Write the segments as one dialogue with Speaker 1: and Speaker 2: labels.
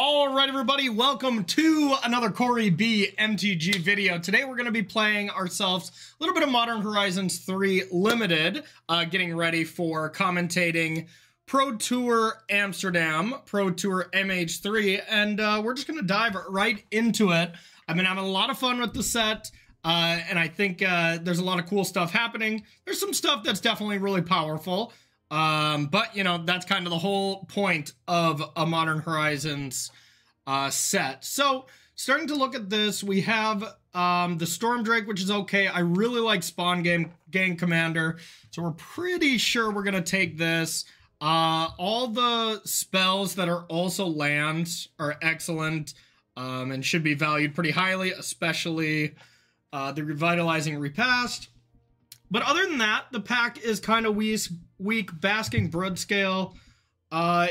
Speaker 1: All right, everybody, welcome to another Corey B MTG video. Today we're going to be playing ourselves a little bit of Modern Horizons 3 Limited, getting ready for commentating Pro Tour Amsterdam, Pro Tour MH3, and we're just going to dive right into it. I've been having a lot of fun with the set, and I think there's a lot of cool stuff happening. There's some stuff that's definitely really powerful. But you know, that's kind of the whole point of a Modern Horizons set. So starting to look at this, we have the Storm Drake, which is okay. I really like Spawn Gang Commander, so we're pretty sure we're gonna take this. All the spells that are also lands are excellent, and should be valued pretty highly, especially the Revitalizing Repast. But other than that, the pack is kind of weak. Basking Broodscale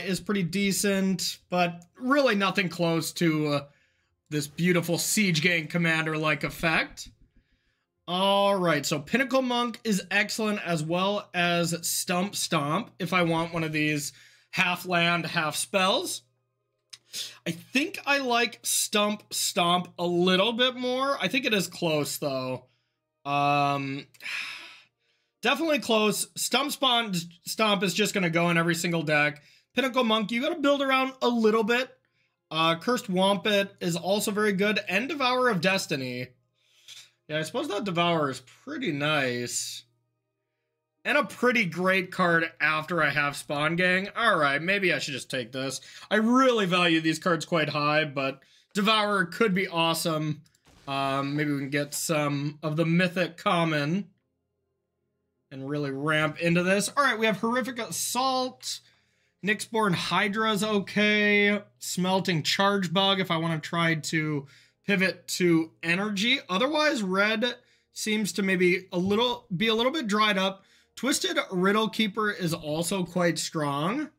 Speaker 1: is pretty decent, but really nothing close to this beautiful Siege Gang Commander-like effect. Alright, so Pinnacle Monk is excellent, as well as Stump Stomp, if I want one of these half land, half spells. I think I like Stump Stomp a little bit more. I think it is close, though. Definitely close. Stump Stomp is just going to go in every single deck. Pinnacle Monk, you got to build around a little bit. Cursed Wampet is also very good. And Devourer of Destiny. Yeah, I suppose that Devourer is pretty nice. And a pretty great card after I have Spawn Gang. Alright, maybe I should just take this. I really value these cards quite high, but Devourer could be awesome. Maybe we can get some of the Mythic Common and really ramp into this. All right, we have Horrific Assault. Nyxborn Hydra's okay. Smelting Charge Bug if I want to try to pivot to energy. Otherwise, red seems to maybe be a little bit dried up. Twisted Riddle Keeper is also quite strong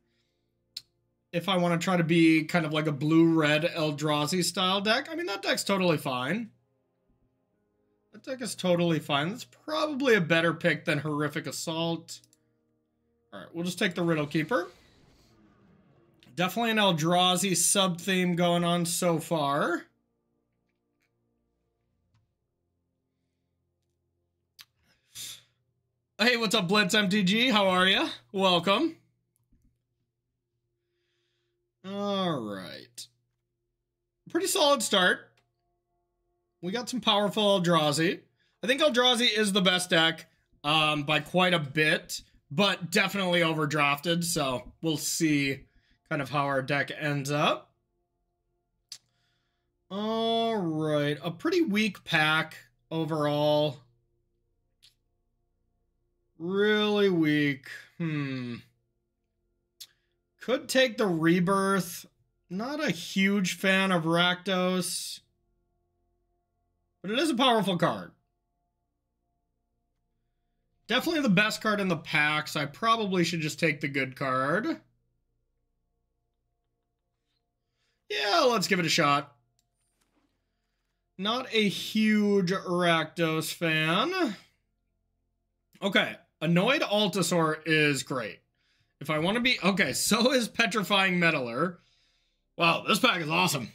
Speaker 1: if I want to try to be kind of like a blue-red Eldrazi style deck. I mean, that deck's totally fine. That deck is totally fine. That's probably a better pick than Horrific Assault. Alright, we'll just take the Riddle Keeper. Definitely an Eldrazi sub-theme going on so far. Hey, what's up, Blitz MTG? How are you? Welcome. Alright. Pretty solid start. We got some powerful Eldrazi. I think Eldrazi is the best deck by quite a bit, but definitely overdrafted, so we'll see kind of how our deck ends up. Alright, a pretty weak pack overall. Really weak. Could take the Rebirth. Not a huge fan of Rakdos, but it is a powerful card. Definitely the best card in the pack, so I probably should just take the good card. Yeah, let's give it a shot. Not a huge Rakdos fan. Okay, Annoyed Altasaur is great. If I want to be... Okay, so is Petrifying Meddler. Wow, this pack is awesome.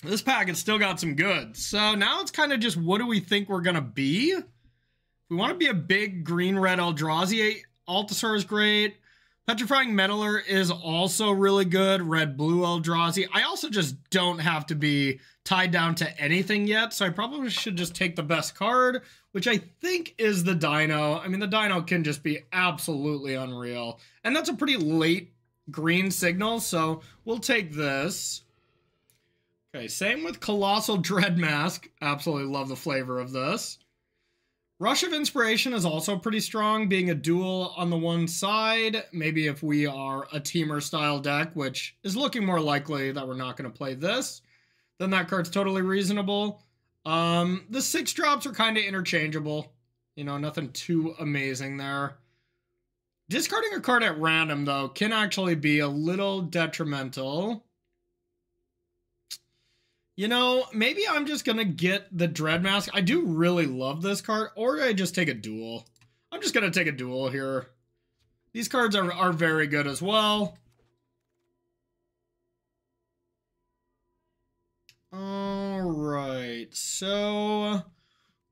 Speaker 1: This pack has still got some goods. So now it's kind of just what do we think we're going to be? If we want to be a big green-red Eldrazi, Altasaur is great. Petrifying Meddler is also really good. Red-blue Eldrazi. I also just don't have to be tied down to anything yet, so I probably should just take the best card, which I think is the Dino. I mean, the Dino can just be absolutely unreal. And that's a pretty late green signal, so we'll take this. Okay, same with Colossal Dreadmask. Absolutely love the flavor of this. Rush of Inspiration is also pretty strong, being a dual on the one side. Maybe if we are a teamer style deck, which is looking more likely that we're not going to play this, then that card's totally reasonable. The 6-drops are kind of interchangeable. You know, nothing too amazing there. Discarding a card at random, though, can actually be a little detrimental. You know, maybe I'm just going to get the Dreadmask. I do really love this card, or I just take a duel. I'm just going to take a duel here. These cards are very good as well. All right, so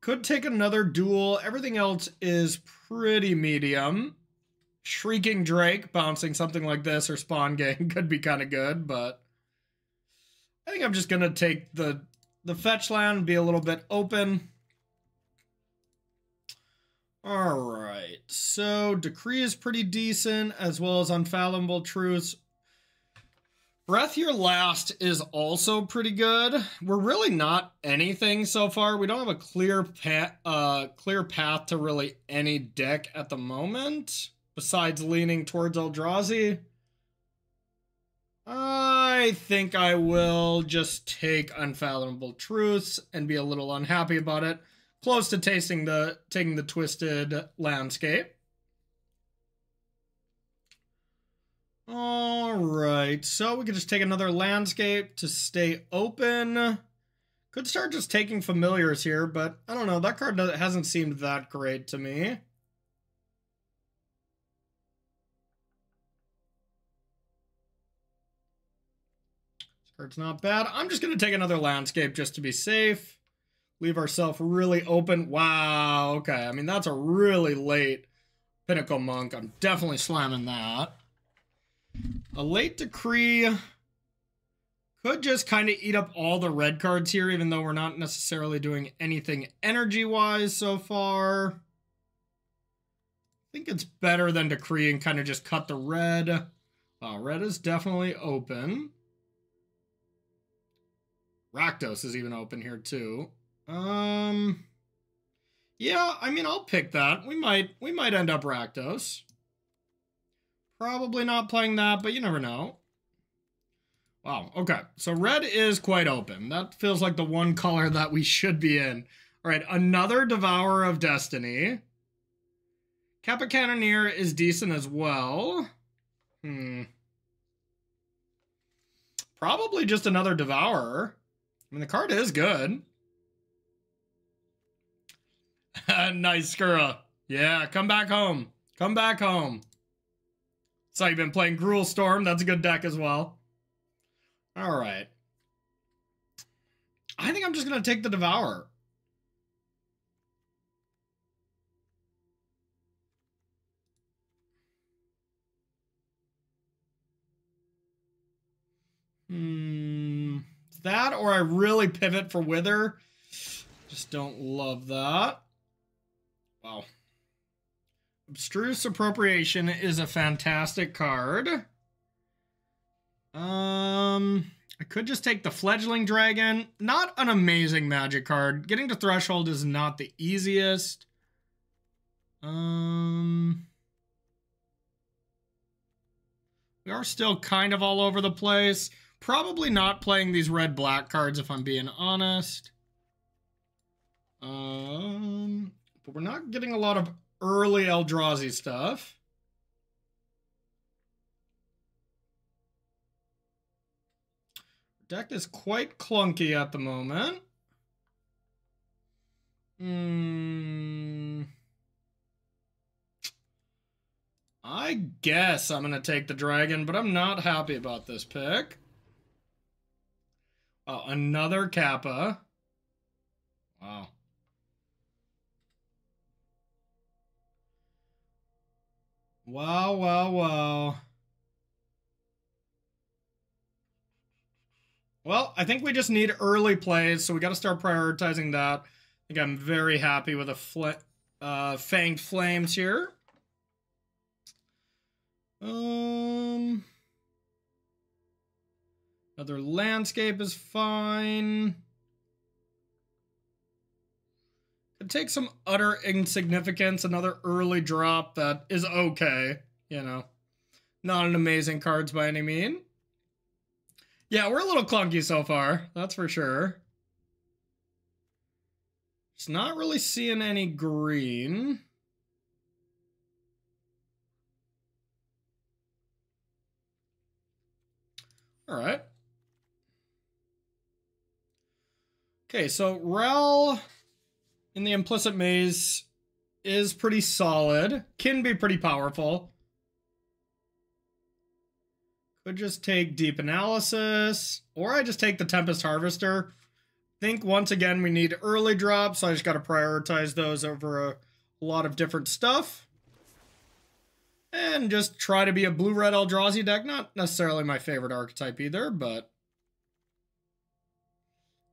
Speaker 1: could take another duel. Everything else is pretty medium. Shrieking Drake bouncing something like this or Spawn Gang could be kind of good, but I think I'm just gonna take the fetch land, be a little bit open. All right, so Decree is pretty decent, as well as Unfathomable Truths. Breath Your Last is also pretty good. We're really not anything so far. We don't have a clear path to really any deck at the moment, besides leaning towards Eldrazi. I think I will just take Unfathomable Truths and be a little unhappy about it. Close to taking the Twisted Landscape. All right, so we could just take another landscape to stay open. Could start just taking familiars here, but I don't know. That card hasn't seemed that great to me. This card's not bad. I'm just going to take another landscape just to be safe. Leave ourselves really open. Wow, okay. I mean, that's a really late Pinnacle Monk. I'm definitely slamming that. A late Decree could just kind of eat up all the red cards here, even though we're not necessarily doing anything energy-wise so far. I think it's better than Decree and kind of just cut the red. Red is definitely open. Rakdos is even open here too. Yeah, I mean, I'll pick that. We might end up Rakdos. Probably not playing that, but you never know. Wow, okay. So red is quite open. That feels like the one color that we should be in. All right, another Devourer of Destiny. Kappa Cannoneer is decent as well. Probably just another Devourer. I mean, the card is good. Nice, Skura. Yeah, come back home. Come back home. So you've been playing Gruul Storm. That's a good deck as well. All right. I think I'm just going to take the Devourer. That or I really pivot for Wither. Just don't love that. Wow. Abstruse Appropriation is a fantastic card. I could just take the Fledgling Dragon. Not an amazing Magic card. Getting to Threshold is not the easiest. We are still kind of all over the place. Probably not playing these red-black cards if I'm being honest. But we're not getting a lot of early Eldrazi stuff. Deck is quite clunky at the moment. I guess I'm going to take the dragon, but I'm not happy about this pick. Oh, another Kappa. Wow. Wow, wow, wow. Well, I think we just need early plays, so we got to start prioritizing that. I think I'm very happy with a Fanged Flames here. Another landscape is fine. Could take some utter insignificance, another early drop that is okay, you know. Not an amazing cards by any mean. Yeah, we're a little clunky so far, that's for sure. Just not really seeing any green. All right. Okay, so Rel in the Implicit Maze is pretty solid. Can be pretty powerful. Could just take Deep Analysis, or I just take the Tempest Harvester. Think once again we need early drops, so I just got to prioritize those over a lot of different stuff. And just try to be a blue-red Eldrazi deck. Not necessarily my favorite archetype either, but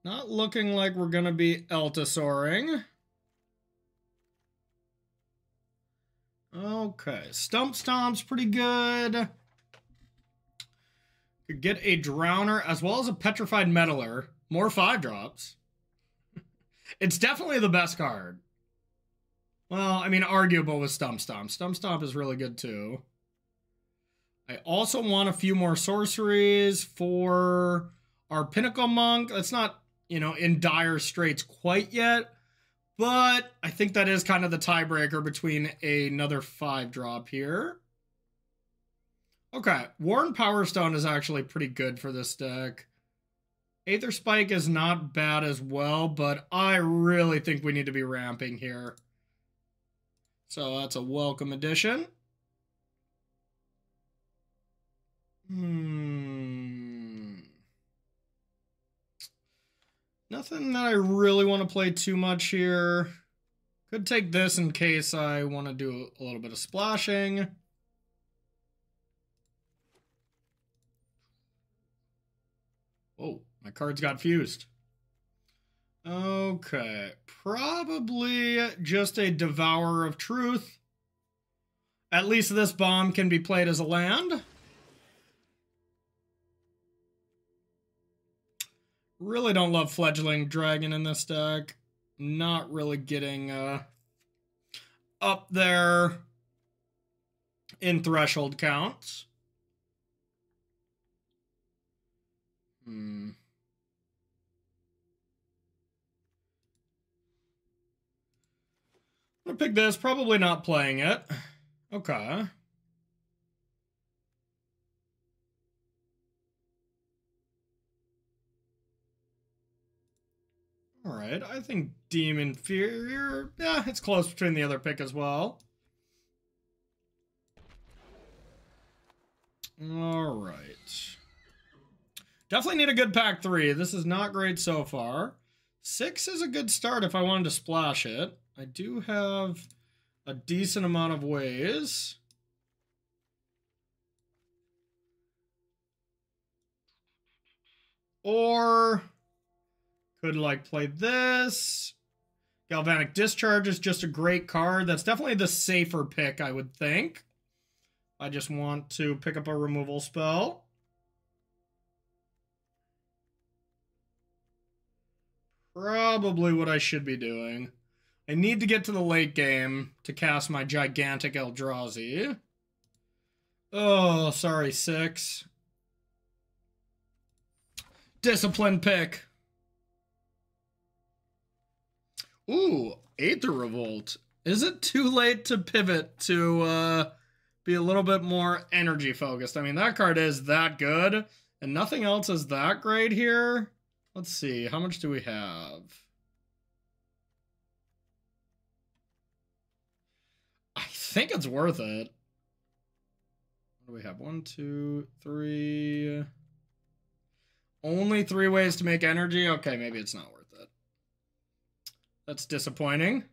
Speaker 1: not looking like we're going to be Eltasaurring. Okay, Stump Stomp's pretty good. Could get a Drowner as well as a Petrified Meddler. More 5-drops. It's definitely the best card. Well, I mean, arguable with Stump Stomp. Stump Stomp is really good too. I also want a few more sorceries for our Pinnacle Monk. That's not, you know, in dire straits quite yet. But I think that is kind of the tiebreaker between another 5-drop here. Okay, Worn Power Stone is actually pretty good for this deck. Aether Spike is not bad as well, but I really think we need to be ramping here. So that's a welcome addition. Nothing that I really want to play too much here. Could take this in case I want to do a little bit of splashing. Oh, my cards got fused. Okay, probably just a Devourer of Truth. At least this bomb can be played as a land. Really don't love Fledgling Dragon in this deck. Not really getting up there in threshold counts. I'm gonna pick this, probably not playing it. Okay. Alright, I think Demon Inferior, yeah, it's close between the other pick as well. Alright. Definitely need a good pack 3. This is not great so far. 6 is a good start if I wanted to splash it. I do have a decent amount of ways. Or could like play this. Galvanic Discharge is just a great card. That's definitely the safer pick, I would think. I just want to pick up a removal spell. Probably what I should be doing. I need to get to the late game to cast my gigantic Eldrazi. Oh, sorry, 6. Discipline pick. Ooh, Aether Revolt. Is it too late to pivot to be a little bit more energy focused? I mean, that card is that good, and nothing else is that great here. Let's see, how much do we have? I think it's worth it. What do we have? 1, 2, 3. Only 3 ways to make energy? Okay, maybe it's not worth it. That's disappointing.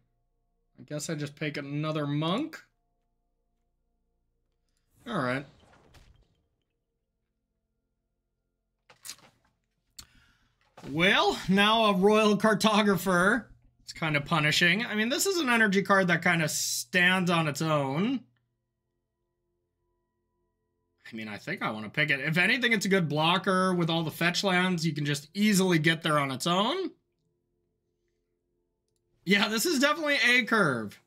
Speaker 1: I guess I just pick another monk. Alright. Well, now a Royal Cartographer. It's kind of punishing. I mean, this is an energy card that kind of stands on its own. I mean, I think I want to pick it. If anything, it's a good blocker with all the fetch lands. You can just easily get there on its own. Yeah, this is definitely a curve.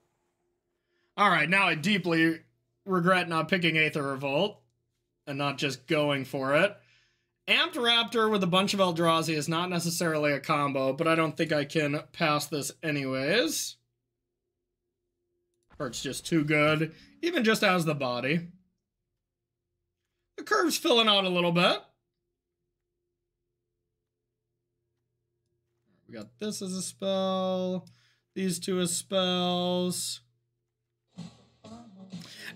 Speaker 1: Alright, now I deeply regret not picking Aether Revolt and not just going for it. Amped Raptor with a bunch of Eldrazi is not necessarily a combo, but I don't think I can pass this anyways. Or it's just too good, even just as the body. The curve's filling out a little bit. We got this as a spell, these 2 as spells.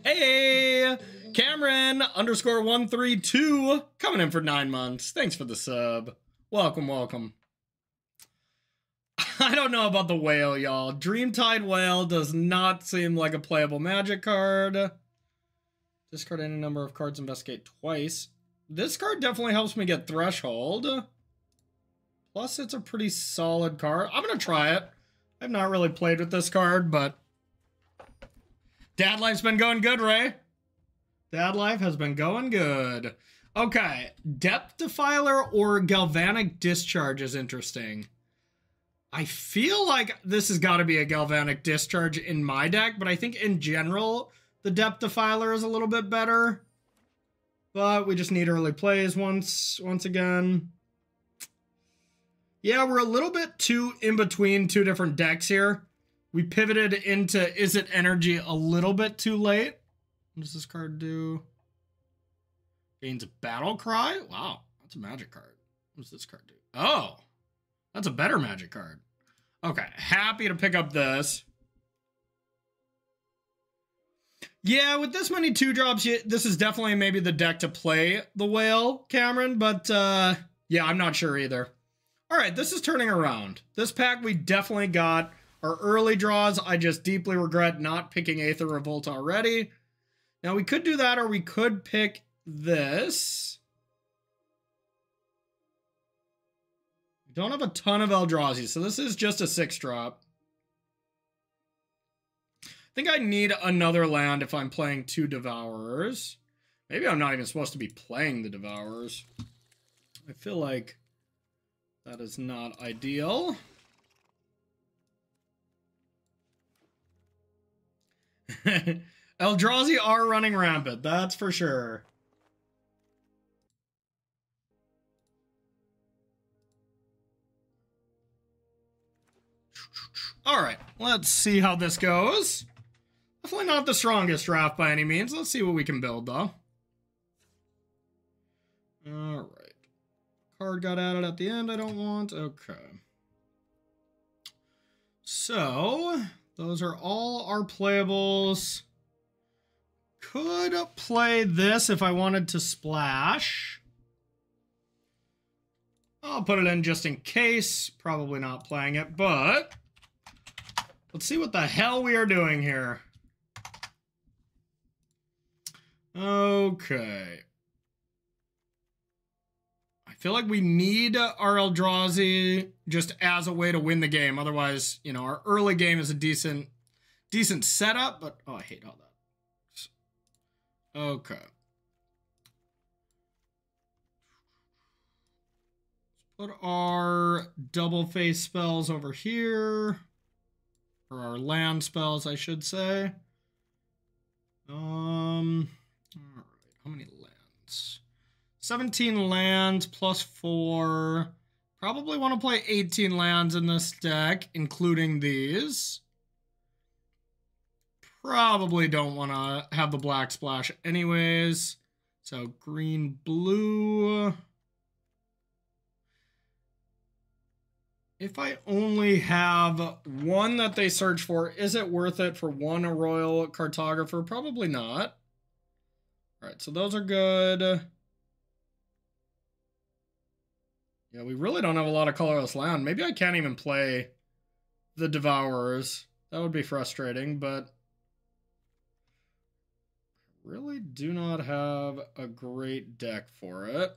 Speaker 1: Hey! Cameron _132 coming in for 9 months. Thanks for the sub. Welcome, welcome. I don't know about the whale, y'all. Dreamtide Whale does not seem like a playable Magic card. Discard any number of cards, investigate twice. This card definitely helps me get Threshold. Plus, it's a pretty solid card. I'm going to try it. I've not really played with this card, but... Dad Life's been going good, Ray. Dad Life has been going good. Okay, Depth Defiler or Galvanic Discharge is interesting. I feel like this has got to be a Galvanic Discharge in my deck, but I think in general, the Depth Defiler is a little bit better. But we just need early plays once again. Yeah, we're a little bit too in between two different decks here. We pivoted into Izzet Energy a little bit too late. What does this card do? Gains Battle Cry? Wow, that's a Magic card. What does this card do? Oh, that's a better Magic card. Okay, happy to pick up this. Yeah, with this many 2-drops, this is definitely maybe the deck to play the whale, Cameron, but yeah, I'm not sure either. All right, this is turning around. This pack, we definitely got our early draws. I just deeply regret not picking Aether Revolt already. Now, we could do that, or we could pick this. We don't have a ton of Eldrazi, so this is just a 6-drop. I think I need another land if I'm playing 2 Devourers. Maybe I'm not even supposed to be playing the Devourers. I feel like that is not ideal. Eldrazi are running rampant, that's for sure. All right, let's see how this goes. Definitely not the strongest draft by any means. Let's see what we can build, though. All right. Card got added at the end I don't want. Okay. So, those are all our playables. Could play this if I wanted to splash. I'll put it in just in case. Probably not playing it, but let's see what the hell we are doing here. Okay. I feel like we need our Eldrazi just as a way to win the game. Otherwise, you know, our early game is a decent setup, but oh, I hate all that. Okay. Let's put our double face spells over here. Or our land spells, I should say. All right, how many lands? 17 lands plus 4. Probably want to play 18 lands in this deck, including these. Probably don't want to have the black splash anyways. So green, blue. If I only have one that they search for, is it worth it for one Royal Cartographer? Probably not. All right, so those are good. Yeah, we really don't have a lot of colorless land. Maybe I can't even play the Devourers. That would be frustrating, but I really do not have a great deck for it.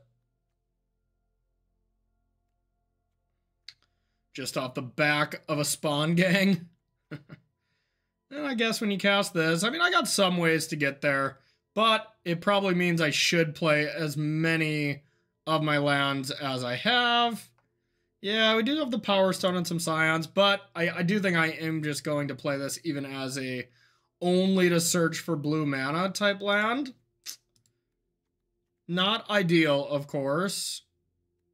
Speaker 1: Just off the back of a Spawn Gang. And I guess when you cast this, I mean, I got some ways to get there, but it probably means I should play as many of my lands as I have. Yeah, we do have the Power Stone and some Scions, but I do think I am just going to play this even as a only to search for blue mana type land. Not ideal, of course.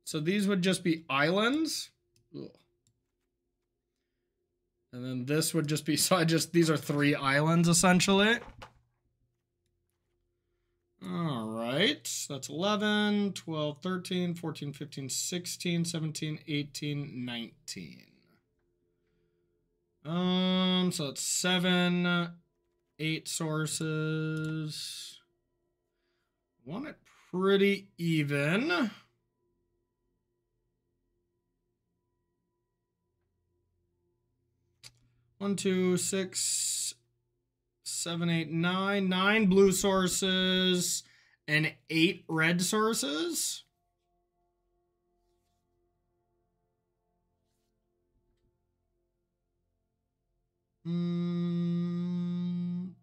Speaker 1: So these would just be islands. Ugh. And then this would just be, so these are 3 islands essentially. All right, that's 11, 12, 13, 14, 15, 16, 17, 18, 19. So it's 7, 8 sources. Want it pretty even. 1, 2, 6, 7, 8, 9. 9 blue sources and 8 red sources.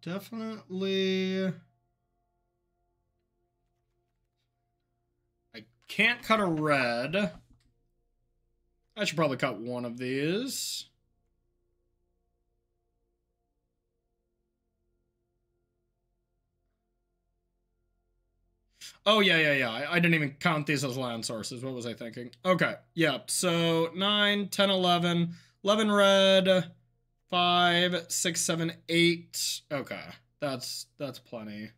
Speaker 1: Definitely. I can't cut a red. I should probably cut one of these. Oh, yeah. I didn't even count these as land sources. What was I thinking? Okay, yeah. So 9, 10, 11. 11 red. 5, 6, 7, 8. Okay, that's plenty.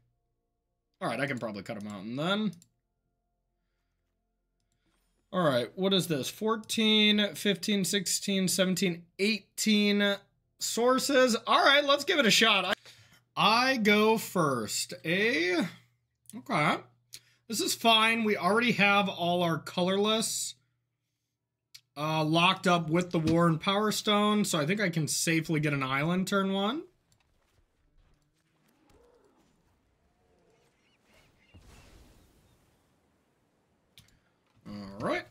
Speaker 1: All right, I can probably cut a mountain then. All right, what is this? 14, 15, 16, 17, 18 sources. All right, let's give it a shot. I go first. Okay. This is fine. We already have all our colorless locked up with the War and Power Stone, so I think I can safely get an island turn 1. Alright.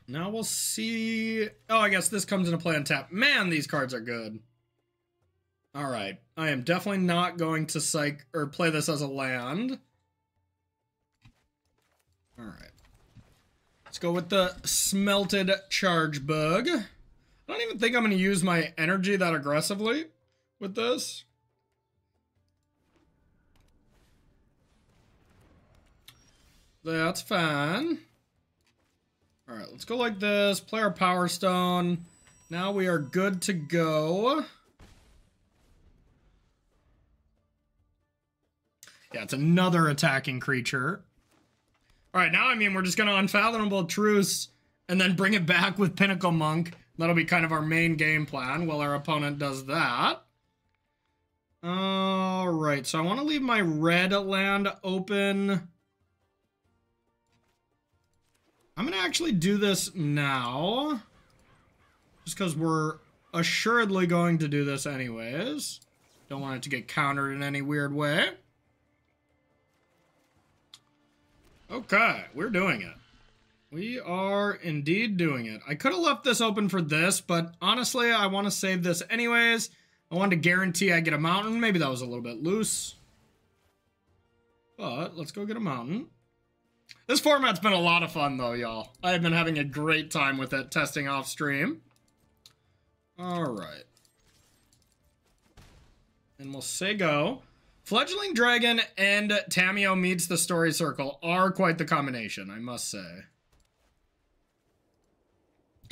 Speaker 1: Now we'll see... Oh, I guess this comes into play on tap. Man, these cards are good. Alright. I am definitely not going to play this as a land. Alright. Let's go with the Smelted Charge Bug. I don't even think I'm going to use my energy that aggressively with this. That's fine. Alright, let's go like this. Play our Power Stone. Now we are good to go. Yeah, it's another attacking creature. Alright, now, I mean, we're just going to Unfathomable Truce and then bring it back with Pinnacle Monk. That'll be kind of our main game plan while our opponent does that. Alright, so I want to leave my red land open. I'm going to actually do this now. Just because we're assuredly going to do this anyways. Don't want it to get countered in any weird way. Okay, we're doing it. We are indeed doing it. I could have left this open for this, but honestly, I want to save this anyways. I wanted to guarantee I get a mountain. Maybe that was a little bit loose. But let's go get a mountain. This format's been a lot of fun, though, y'all. I have been having a great time with it, testing off stream. All right. And we'll say go. Fledgling Dragon and Tamiyo meets the Story Circle are quite the combination, I must say.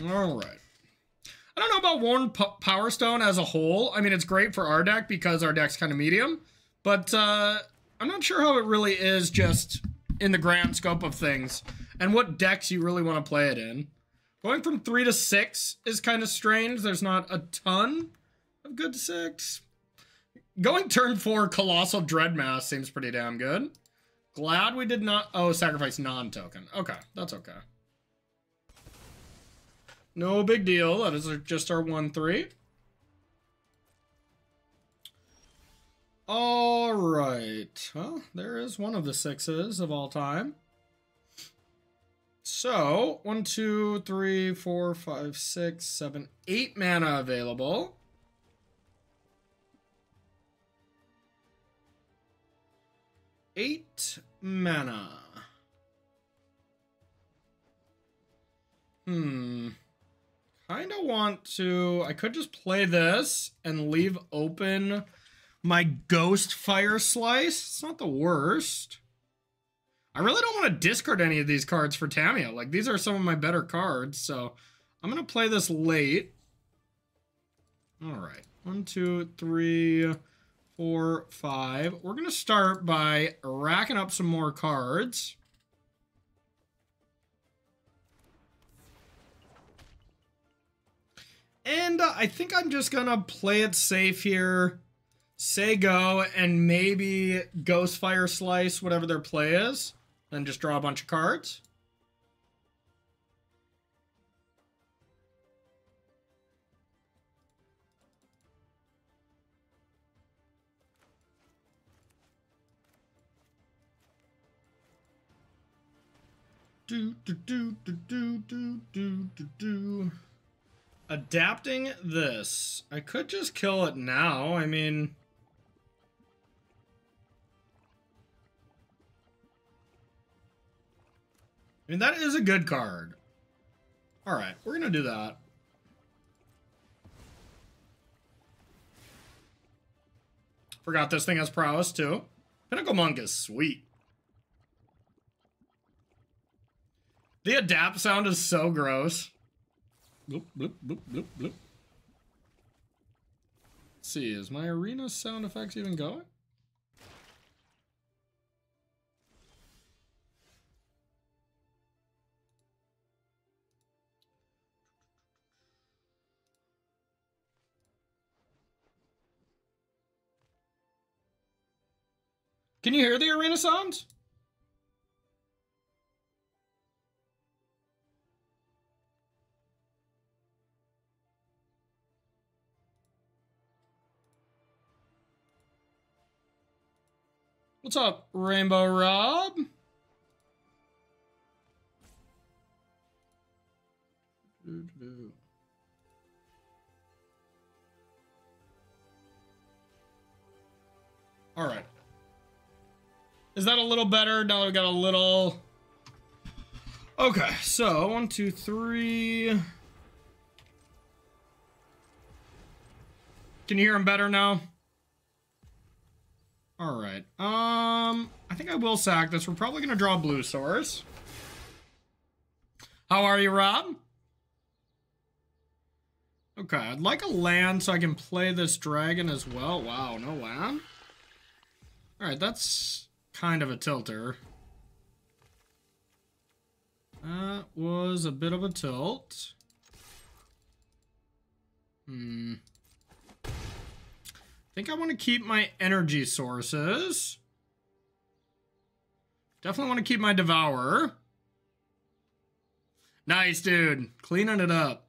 Speaker 1: Alright. I don't know about Worn Power Stone as a whole. I mean, it's great for our deck because our deck's kind of medium. But I'm not sure how it really is just in the grand scope of things. And what decks you really want to play it in. Going from 3 to 6 is kind of strange. There's not a ton of good 6. Going turn 4 Colossal Dreadmass seems pretty damn good. Glad we did not... Oh, sacrifice non-token. Okay, that's okay. No big deal. That is just our 1-3. Alright. Well, there is one of the 6s of all time. So, 1, 2, 3, 4, 5, 6, 7, 8 mana available. Eight mana. Kind of want to... I could just play this and leave open my Ghost Fire Slice. It's not the worst. I really don't want to discard any of these cards for Tamiyo. Like, these are some of my better cards, so I'm going to play this late. All right. 1, 2, 3... 4, 5. We're going to start by racking up some more cards. And I think I'm just going to play it safe here. say go and maybe Ghost Fire Slice whatever their play is, then just draw a bunch of cards. Adapting this. I could just kill it now. I mean, that is a good card. All right, we're gonna do that. Forgot this thing has prowess too. Pinnacle Monk is sweet. The adapt sound is so gross. Bloop, bloop, bloop, bloop, bloop. Let's see, is my arena sound effects even going? Can you hear the arena sounds? What's up, Rainbow Rob? All right. Is that a little better? Now we got a little... Okay, so 1, 2, 3. Can you hear him better now? All right. I think I will sack this. We're probably gonna draw blue source. How are you, Rob? Okay, I'd like a land so I can play this dragon as well. Wow, no land? All right, that's kind of a tilter. That was a bit of a tilt. I think I want to keep my energy sources. Definitely want to keep my Devourer. Nice, dude. Cleaning it up.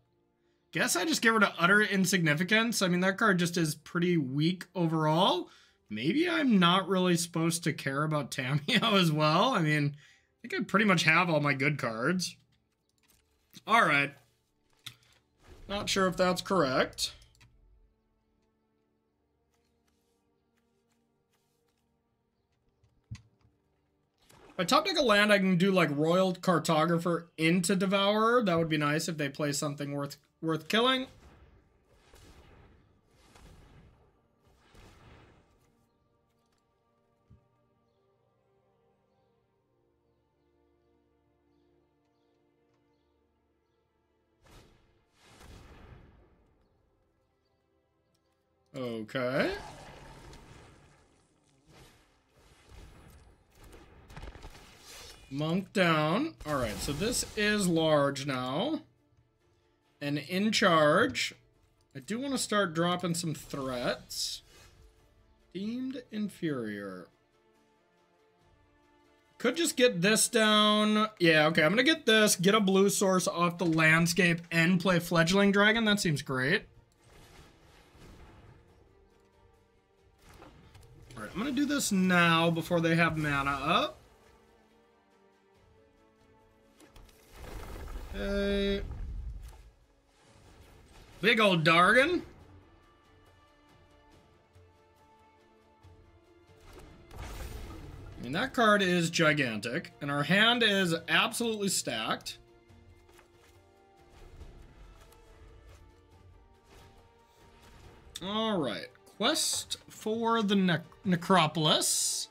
Speaker 1: Guess I just get rid of Utter Insignificance. I mean, that card just is pretty weak overall. Maybe I'm not really supposed to care about Tamiyo as well. I mean, I think I pretty much have all my good cards. All right. Not sure if that's correct. If I top deck a land, I can do like Royal Cartographer into Devourer. That would be nice if they play something worth killing. Okay. Monk down. All right, so this is large now. And in charge, I do want to start dropping some threats. Deemed inferior. Could just get this down. Yeah, okay, I'm going to get this, get a blue source off the landscape, and play Fledgling Dragon. That seems great. All right, I'm going to do this now before they have mana up. Okay. Big old Dargon. I mean, that card is gigantic, and our hand is absolutely stacked. All right, quest for the Necropolis.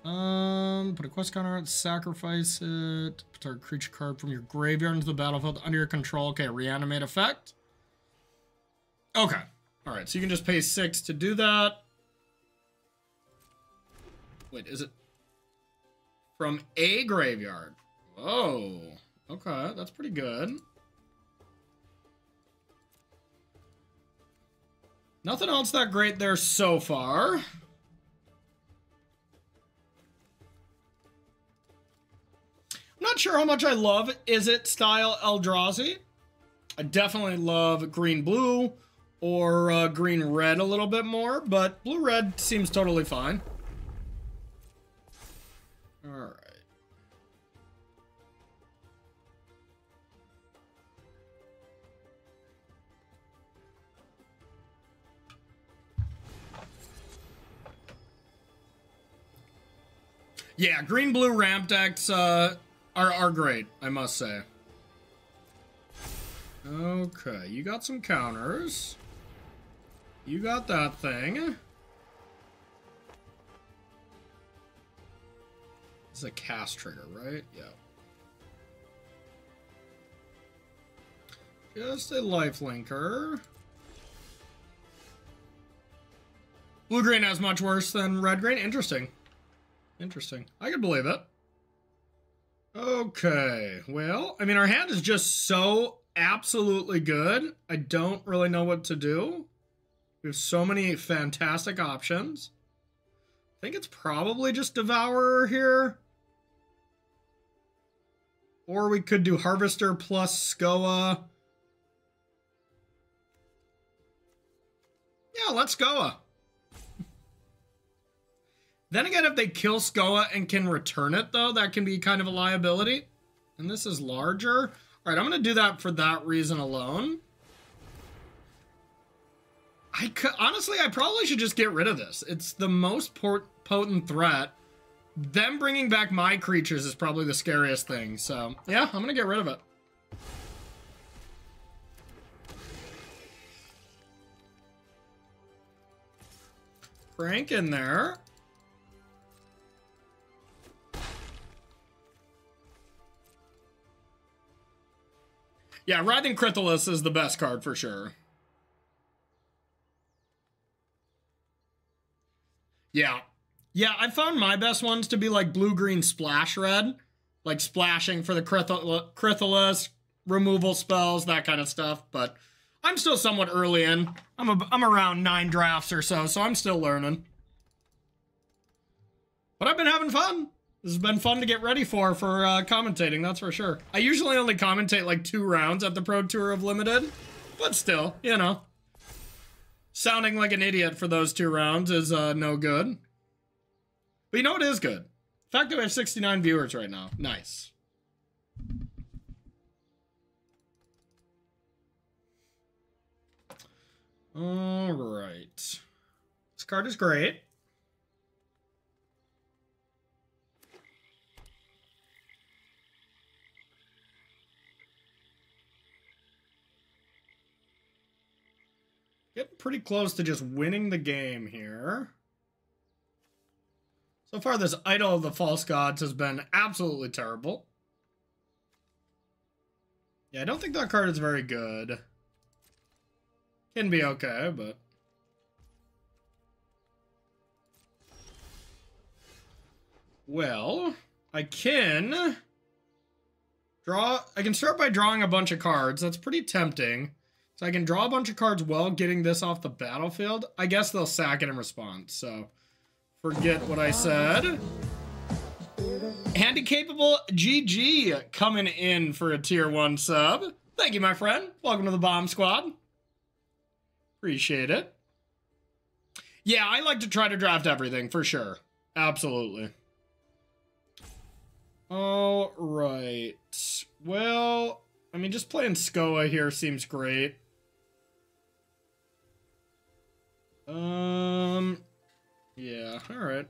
Speaker 1: Put a quest counter on it, sacrifice it, put our creature card from your graveyard into the battlefield under your control. Okay, reanimate effect. Okay, all right, so you can just pay 6 to do that. Wait, is it from a graveyard? Whoa, okay, that's pretty good. Nothing else that great there so far. I'm not sure how much I love Is It style Eldrazi. I definitely love green-blue or green-red a little bit more, but blue-red seems totally fine. All right. Yeah, green-blue ramp decks are great, I must say. Okay, you got some counters. You got that thing. It's a cast trigger, right? Yeah. Just a lifelinker. Blue-green has much worse than red-green. Interesting. Interesting. I can believe it. Okay. Well, I mean, our hand is just so absolutely good. I don't really know what to do. We have so many fantastic options. I think it's probably just Devourer here. Or we could do Harvester plus Skoa. Yeah, let's Skoa. Then again, if they kill Skoa and can return it, though, that can be kind of a liability. And this is larger. All right, I'm going to do that for that reason alone. Honestly, I probably should just get rid of this. It's the most potent threat. Them bringing back my creatures is probably the scariest thing. So, yeah, I'm going to get rid of it. Frank in there. Yeah, Writhing Cryptolith is the best card for sure. Yeah. Yeah, I found my best ones to be like blue-green splash red. Like splashing for the Cryptolith, removal spells, that kind of stuff. But I'm still somewhat early in. I'm around 9 drafts or so I'm still learning. But I've been having fun. This has been fun to get ready for commentating, that's for sure. I usually only commentate like 2 rounds at the Pro Tour of Limited, but still, you know. Sounding like an idiot for those 2 rounds is no good. But you know what is good? The fact that we have 69 viewers right now. Nice. All right. This card is great. Getting pretty close to just winning the game here. So far, this Idol of the False Gods has been absolutely terrible. Yeah, I don't think that card is very good. Can be okay, but... Well, I can start by drawing a bunch of cards. That's pretty tempting. So I can draw a bunch of cards while getting this off the battlefield. I guess they'll sack it in response, so forget what I said. Handy Capable GG coming in for a tier 1 sub. Thank you, my friend. Welcome to the Bomb Squad. Appreciate it. Yeah, I like to try to draft everything, for sure. Absolutely. All right. Well, I mean, just playing Skoa here seems great. Yeah, all right.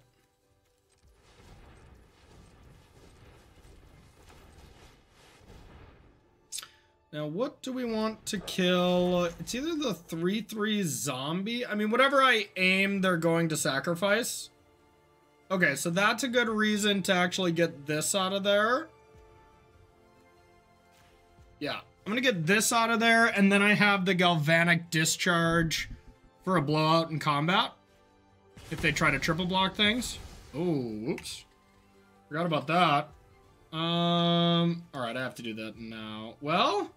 Speaker 1: Now, what do we want to kill? It's either the 3/3 zombie. I mean, whatever I aim, they're going to sacrifice. Okay, so that's a good reason to actually get this out of there. Yeah, I'm gonna get this out of there, and then I have the Galvanic Discharge for a blowout in combat. If they try to triple block things. Oh, whoops. Forgot about that. Alright, I have to do that now. Well,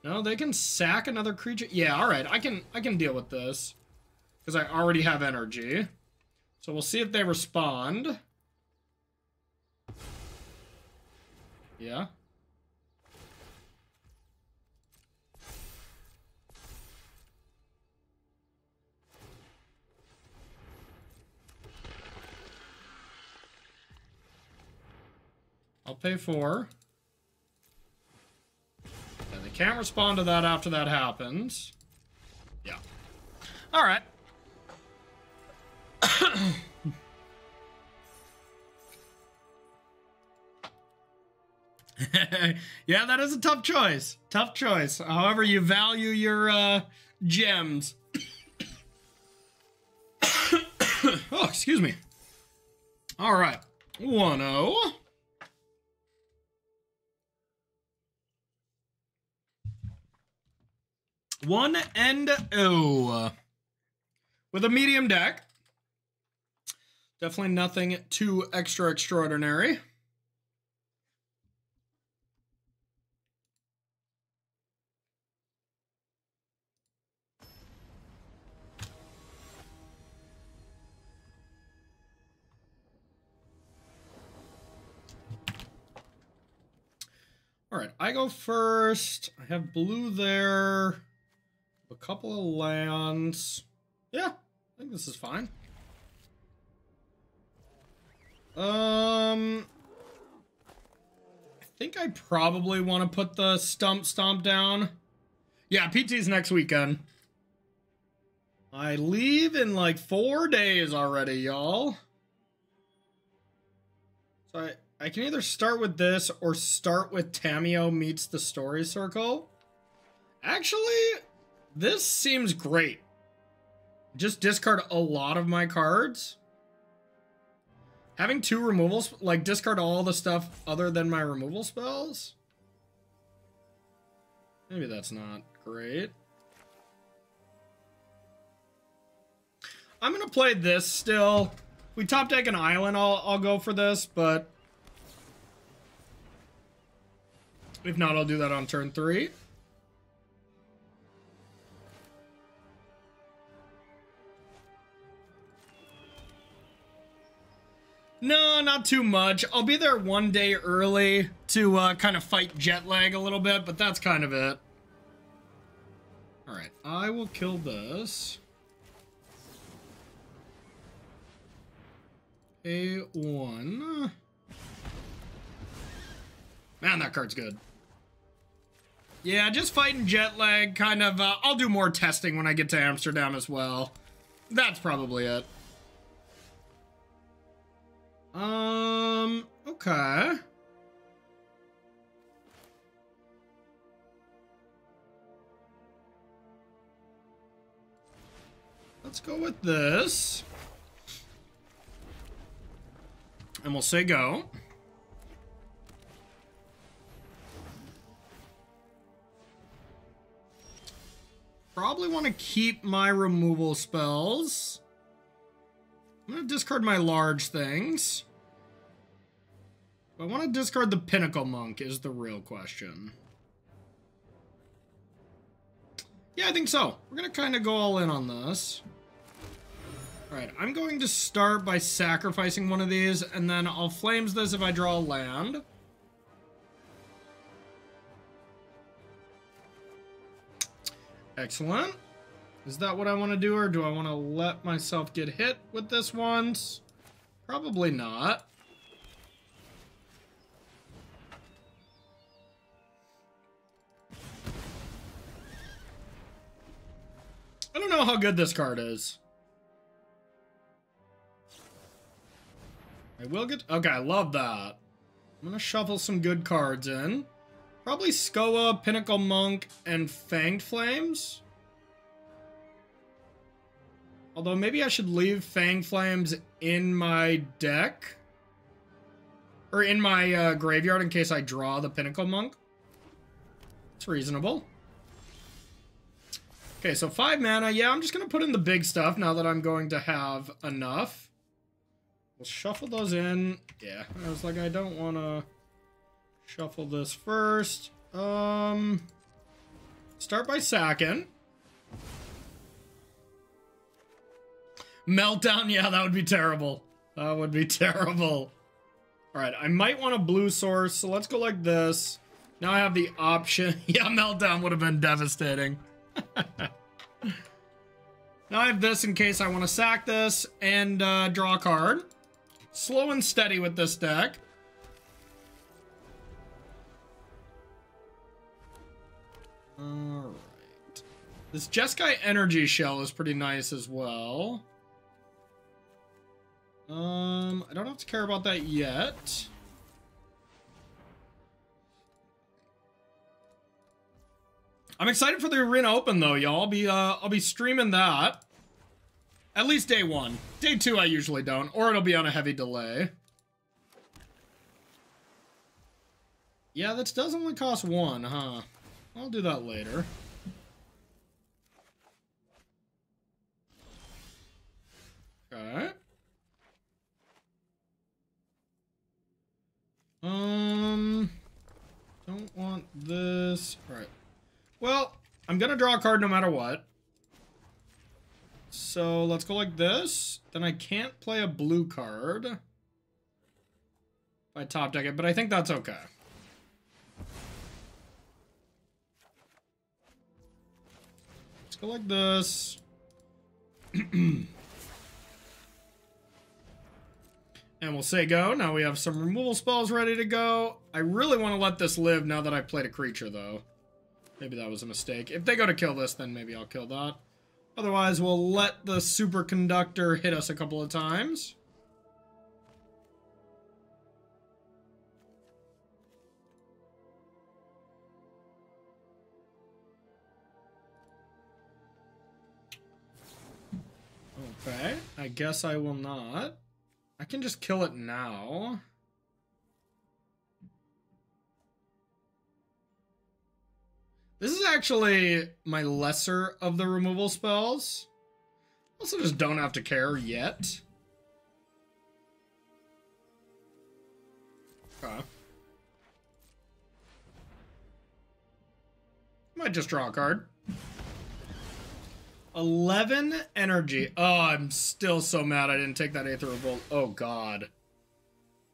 Speaker 1: No, they can sack another creature. Yeah, all right. I can deal with this because I already have energy. So we'll see if they respond. Yeah. I'll pay 4. And they can't respond to that after that happens. Yeah. All right. Yeah, that is a tough choice. Tough choice. However you value your gems. Oh, excuse me. All right. 1-0. One and oh. With a medium deck. Definitely nothing too extraordinary. All right, I go first. I have blue there. A couple of lands. Yeah, I think this is fine. I think I probably want to put the stomp down. Yeah, PT's next weekend. I leave in like 4 days already, y'all. So I can either start with this or start with Tameo Meets the Story Circle. Actually, this seems great. Just discard a lot of my cards. Having 2 removals, like discard all the stuff other than my removal spells. Maybe that's not great. I'm gonna play this still. If we top deck an island, I'll go for this, but if not, I'll do that on turn 3. No, not too much. I'll be there 1 day early to kind of fight jet lag a little bit, but that's kind of it. All right, I will kill this. A1. Man, that card's good. Yeah, just fighting jet lag, kind of. I'll do more testing when I get to Amsterdam as well. That's probably it. Okay. Let's go with this. And we'll say go. Probably want to keep my removal spells. I'm going to discard my large things. I want to discard the Pinnacle Monk is the real question. Yeah, I think so. We're going to kind of go all in on this. Alright, I'm going to start by sacrificing one of these, and then I'll Flames this if I draw a land. Excellent. Is that what I want to do, or do I want to let myself get hit with this once? Probably not. I don't know how good this card is. I will get... Okay, I love that. I'm going to shuffle some good cards in. Probably Skoa, Pinnacle Monk, and Fanged Flames. Although maybe I should leave Fanged Flames in my deck. Or in my graveyard in case I draw the Pinnacle Monk. It's reasonable. Okay, so 5 mana. Yeah, I'm just going to put in the big stuff now that I'm going to have enough. We'll shuffle those in. Yeah, I was like, I don't want to shuffle this first. Start by sacking. Meltdown, yeah, that would be terrible. That would be terrible. All right, I might want a blue source, so let's go like this. Now I have the option. Yeah, Meltdown would have been devastating. Now I have this in case I want to sack this and draw a card. Slow and steady with this deck. Alright. This Jeskai Energy Shell is pretty nice as well. I don't have to care about that yet. I'm excited for the Arena Open though, y'all. I'll be streaming that. At least day 1. Day 2 I usually don't, or it'll be on a heavy delay. Yeah, that does only cost 1, huh? I'll do that later. Okay. Don't want this. All right. Well, I'm gonna draw a card no matter what. So let's go like this. Then I can't play a blue card if I top deck it, but I think that's okay. Let's go like this. And we'll say go. Now we have some removal spells ready to go. I really want to let this live now that I played a creature, though. Maybe that was a mistake. If they go to kill this, then maybe I'll kill that. Otherwise, we'll let the superconductor hit us a couple of times. Okay, I guess I will not. I can just kill it now. This is actually my lesser of the removal spells. Also just don't have to care yet. Okay. Might just draw a card. 11 energy. Oh, I'm still so mad I didn't take that Aether Revolt. Oh, God.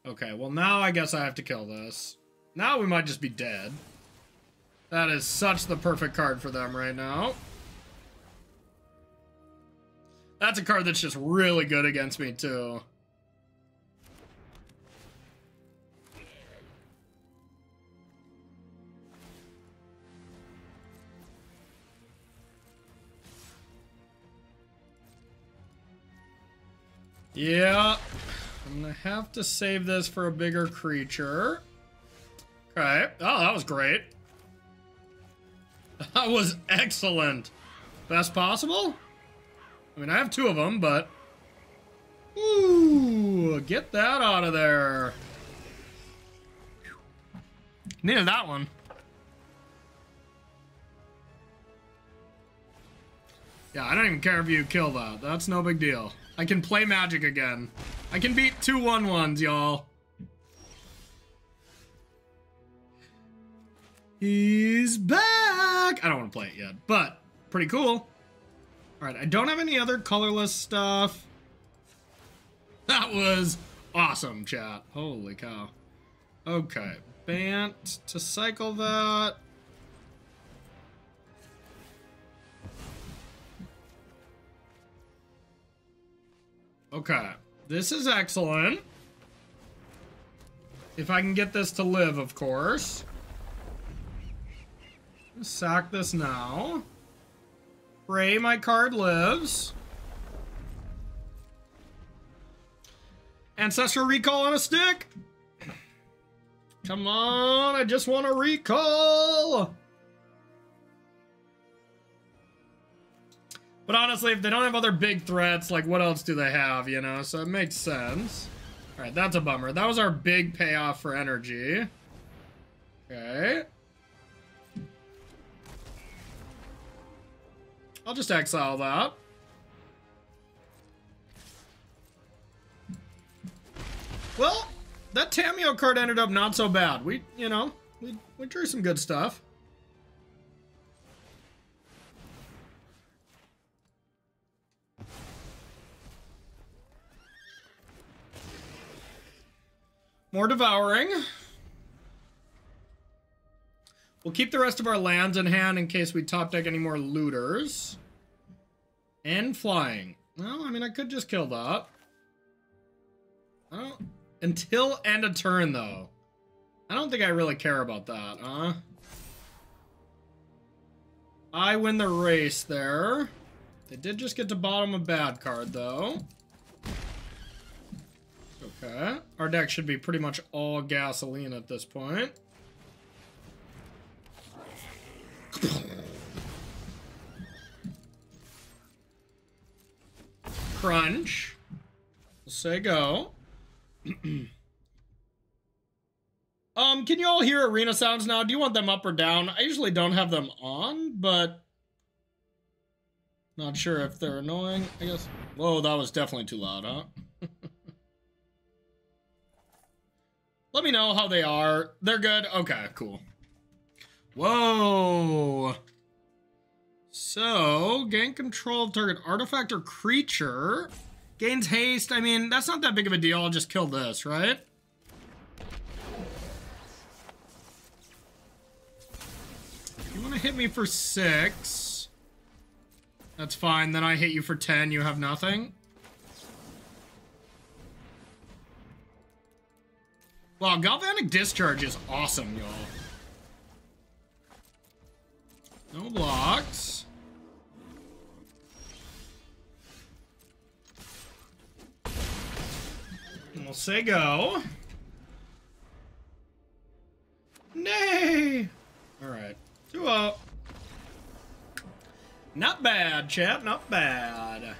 Speaker 1: Okay, well, now I guess I have to kill this. Now we might just be dead. That is such the perfect card for them right now. That's a card that's just really good against me, too. Yeah, I'm gonna have to save this for a bigger creature. Okay. Oh, that was great. That was excellent. Best possible? I mean, I have 2 of them, but... Ooh, get that out of there. Needed that one. Yeah, I don't even care if you kill that. That's no big deal. I can play Magic again. I can beat 2 1/1s, y'all. He's back! I don't want to play it yet, but pretty cool. Alright, I don't have any other colorless stuff. That was awesome, chat. Holy cow. Okay, Bant to cycle that. Okay, this is excellent. If I can get this to live, of course. Sack this now. Pray my card lives. Ancestral Recall on a stick. Come on, I just want a recall. But honestly, if they don't have other big threats, like what else do they have, you know? So it makes sense. All right, that's a bummer. That was our big payoff for energy. Okay. I'll just exile that. Well, that Tamiyo card ended up not so bad. We, you know, we drew some good stuff. More Devouring. We'll keep the rest of our lands in hand in case we top deck any more looters. And Flying. Well, I mean, I could just kill that. Oh, until end of turn, though. I don't think I really care about that, huh? I win the race there. They did just get to bottom a bad card, though. Okay. Our deck should be pretty much all gasoline at this point. Crunch. We'll say go. Can you all hear arena sounds now? Do you want them up or down? I usually don't have them on, but not sure if they're annoying, I guess. Whoa, that was definitely too loud, huh? Let me know how they are. They're good? Okay, cool. Whoa. So, gain control of target artifact or creature. Gains haste. I mean, that's not that big of a deal. I'll just kill this, right? You want to hit me for 6. That's fine. Then I hit you for 10. You have nothing. Wow, Galvanic Discharge is awesome, y'all. No blocks. And we'll say go. Nay! Alright. 2-0. Not bad, chat. Not bad.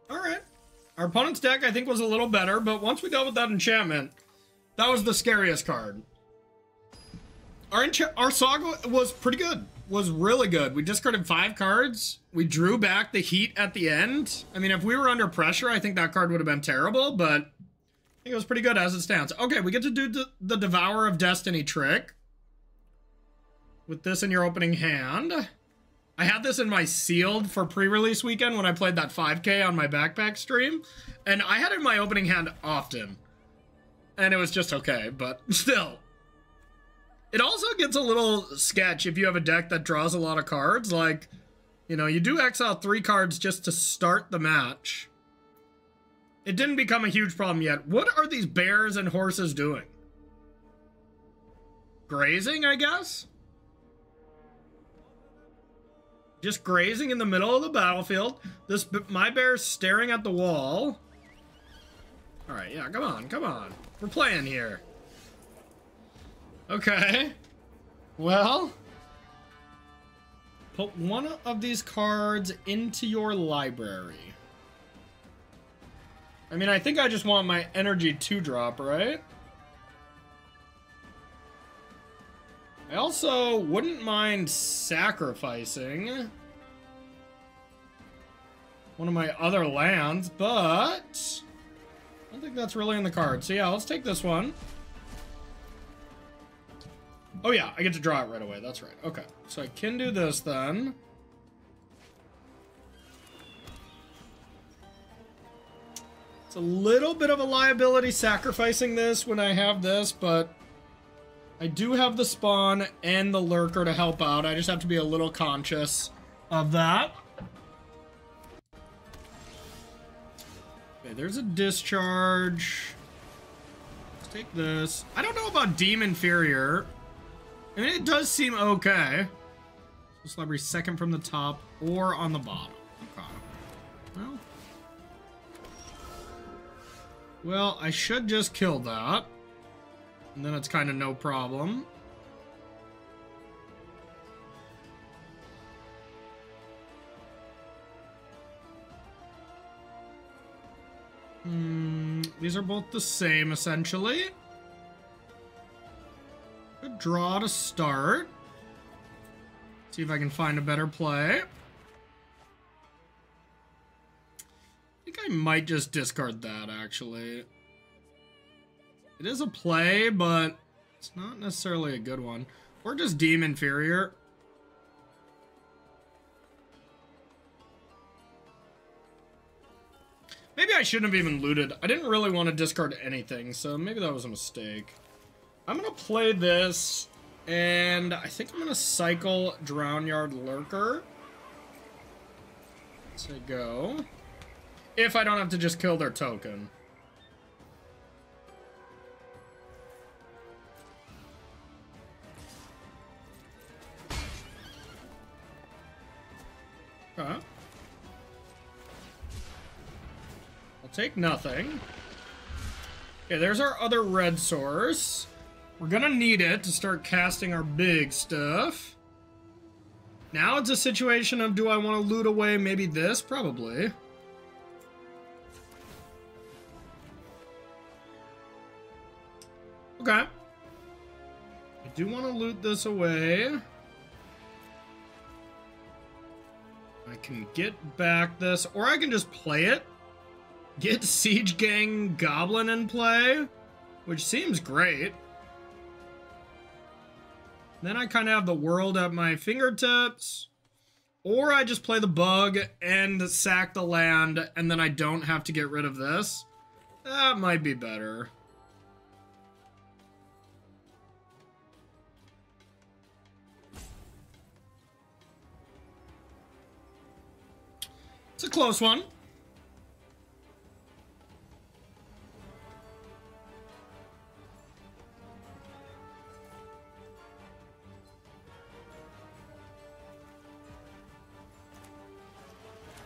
Speaker 1: Alright. Our opponent's deck, I think, was a little better, but once we dealt with that enchantment, that was the scariest card. Our Saga was pretty good. Was really good. We discarded 5 cards. We drew back the heat at the end. I mean, if we were under pressure, I think that card would have been terrible, but I think it was pretty good as it stands. Okay, we get to do the Devourer of Destiny trick. With this in your opening hand. I had this in my sealed for pre-release weekend when I played that 5K on my backpack stream. And I had it in my opening hand often. And it was just okay, but still. It also gets a little sketch if you have a deck that draws a lot of cards. Like, you know, you do exile 3 cards just to start the match. It didn't become a huge problem yet. What are these bears and horses doing? Grazing, I guess? Just grazing in the middle of the battlefield. My bear's staring at the wall. Alright, yeah, come on. We're playing here. Okay. Well. Put one of these cards into your library. I mean, I think I just want my energy 2-drop, right? I also wouldn't mind sacrificing one of my other lands, but I don't think that's really in the card. So yeah, let's take this one. Oh yeah, I get to draw it right away. That's right. Okay, so I can do this then. It's a little bit of a liability sacrificing this when I have this, but I do have the spawn and the lurker to help out. I just have to be a little conscious of that. Okay, there's a discharge. Let's take this. I don't know about Deem Inferior. I mean, it does seem okay. This library second from the top or on the bottom. Okay. Well, I should just kill that. And then it's kind of no problem. These are both the same, essentially. Good draw to start. See if I can find a better play. I think I might just discard that, actually. It is a play, but it's not necessarily a good one. Or just Deem Inferior. Maybe I shouldn't have even looted. I didn't really want to discard anything, so maybe that was a mistake. I'm gonna play this, and I think I'm gonna cycle Drownyard Lurker. So go. If I don't have to just kill their token. Okay. I'll take nothing. Okay, there's our other red source. We're gonna need it to start casting our big stuff. Now it's a situation of, do I want to loot away maybe this? Probably. Okay. I do want to loot this away. I can get back this, or I can just play it. Get Siege Gang Goblin in play, which seems great. Then I kind of have the world at my fingertips. Or I just play the bug and sack the land, and then I don't have to get rid of this. That might be better. It's a close one.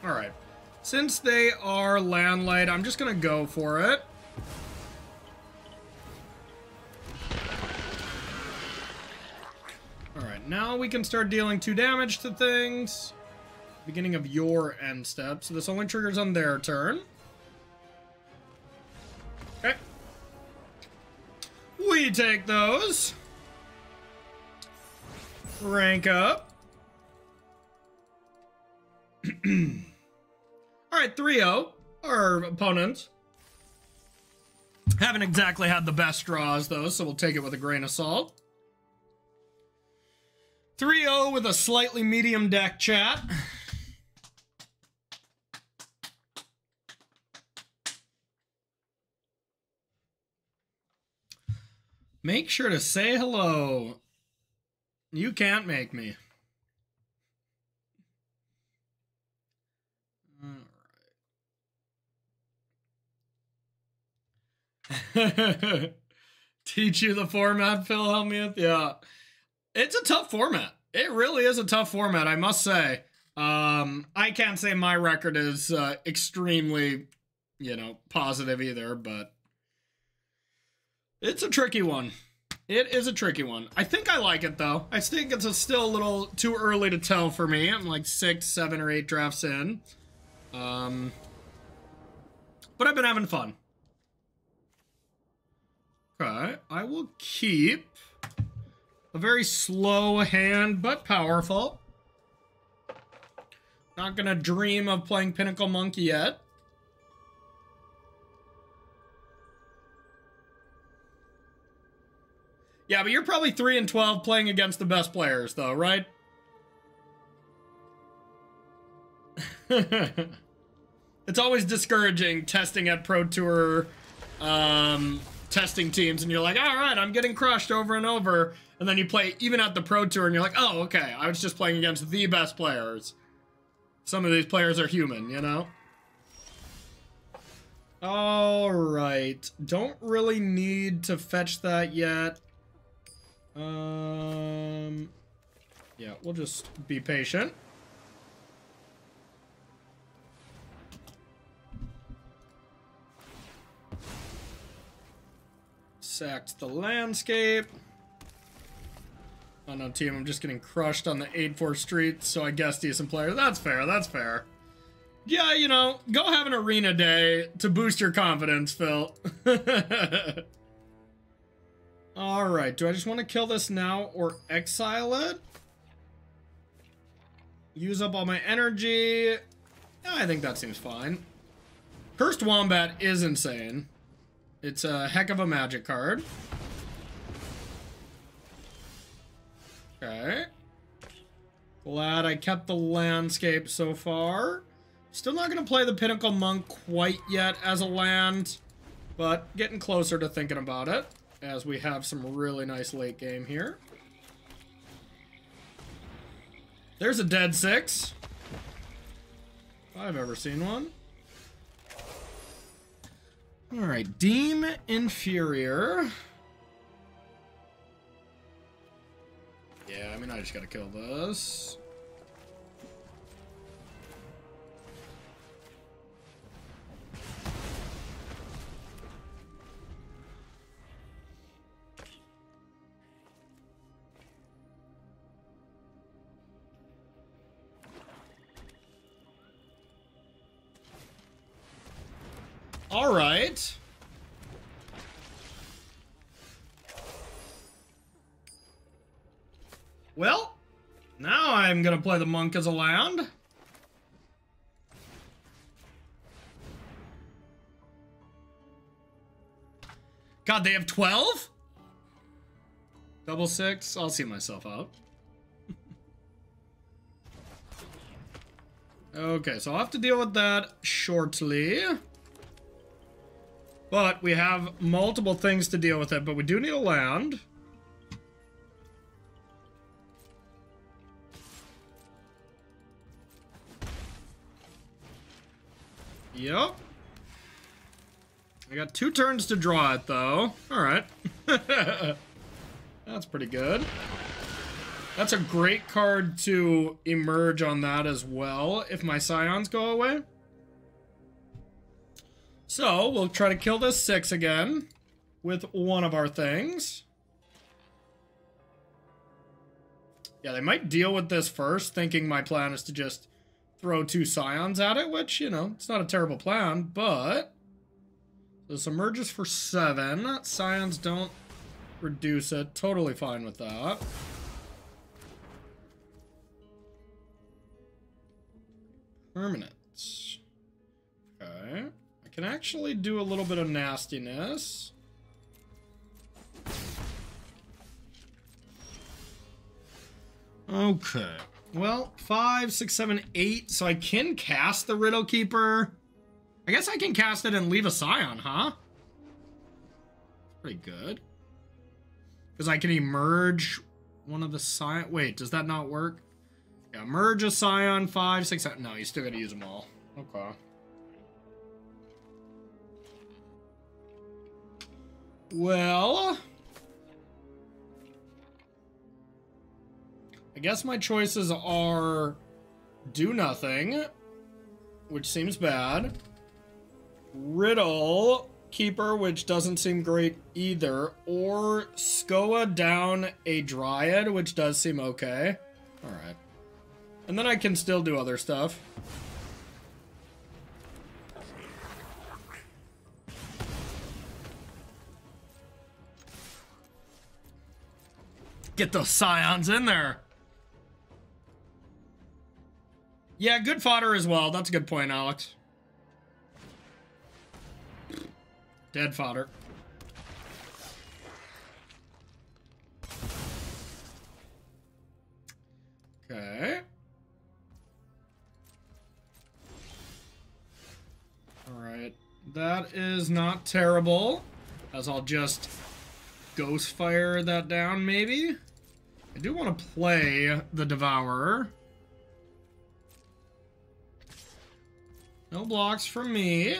Speaker 1: All right. Since they are landlight, I'm just going to go for it. All right. Now we can start dealing 2 damage to things. Beginning of your end step. So this only triggers on their turn. Okay. We take those. Rank up. Alright, 3-0. Our opponent. Haven't exactly had the best draws, though, so we'll take it with a grain of salt. 3-0 with a slightly medium deck, chat. Make sure to say hello. You can't make me. Alright. Teach you the format, Phil Helmuth? Yeah. It's a tough format. It really is a tough format, I must say. I can't say my record is extremely, you know, positive either, but it's a tricky one. It is a tricky one. I think I like it, though. I think it's still a little too early to tell for me. I'm like 6, 7, or 8 drafts in. But I've been having fun. Okay, I will keep a very slow hand, but powerful. Not gonna dream of playing Pinnacle Monkey yet. Yeah, but you're probably 3 and 12 playing against the best players, though, right? It's always discouraging testing at Pro Tour testing teams, and you're like, all right, I'm getting crushed over and over. And then you play even at the Pro Tour, and you're like, oh, okay, I was just playing against the best players. Some of these players are human, you know? All right. Don't really need to fetch that yet. Yeah, we'll just be patient. Sacked the landscape. Oh no, team, I'm just getting crushed on the 8-4 street, so I guess decent players. That's fair, that's fair. Yeah, you know, go have an arena day to boost your confidence, Phil. Alright, do I just want to kill this now or exile it? Use up all my energy. I think that seems fine. Cursed Wombat is insane. It's a heck of a magic card. Okay. Glad I kept the landscape so far. Still not going to play the Pinnacle Monk quite yet as a land, but getting closer to thinking about it as we have some really nice late game here. There's a dead 6. If I've ever seen one. Alright, Deem Inferior. Yeah, I mean, I just gotta kill this. All right. Well, now I'm gonna play the monk as a land. God, they have 12? Double 6? I'll see myself out. Okay, so I'll have to deal with that shortly. But we have multiple things to deal with it, but we do need a land. Yep. I got 2 turns to draw it, though. Alright. That's pretty good. That's a great card to emerge on that as well, if my Scions go away. So, we'll try to kill this 6 again with one of our things. Yeah, they might deal with this first, thinking my plan is to just throw 2 Scions at it, which, you know, it's not a terrible plan, but... This emerges for 7. Scions don't reduce it. Totally fine with that. Permanents. Okay. I can actually do a little bit of nastiness. Okay. Well, 5, 6, 7, 8. So I can cast the Riddle Keeper. I guess I can cast it and leave a Scion, huh? Pretty good. Because I can emerge one of the Scion. Wait, does that not work? Yeah, merge a Scion, 5, 6, 7. No, you still gotta use them all. Okay. Well, I guess my choices are do nothing, which seems bad. Riddle Keeper, which doesn't seem great either, or Skoa down a Dryad, which does seem okay. Alright. And then I can still do other stuff. Get those Scions in there. Yeah, good fodder as well. That's a good point, Alex. Dead fodder. Okay. Alright. That is not terrible. As I'll just Ghostfire that down, maybe? I do want to play the Devourer. No blocks from me.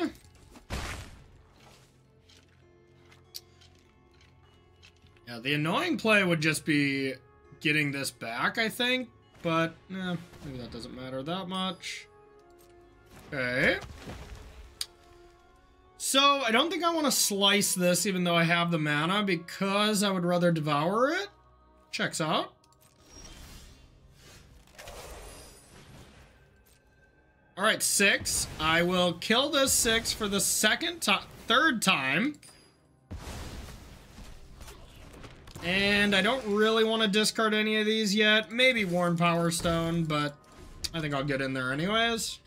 Speaker 1: Yeah, the annoying play would just be getting this back, I think. But, maybe that doesn't matter that much. Okay. So, I don't think I want to slice this, even though I have the mana, because I would rather Devour it. Checks out. Alright, 6. I will kill this 6 for the third time. And I don't really want to discard any of these yet. Maybe Worn Power Stone, but I think I'll get in there anyways.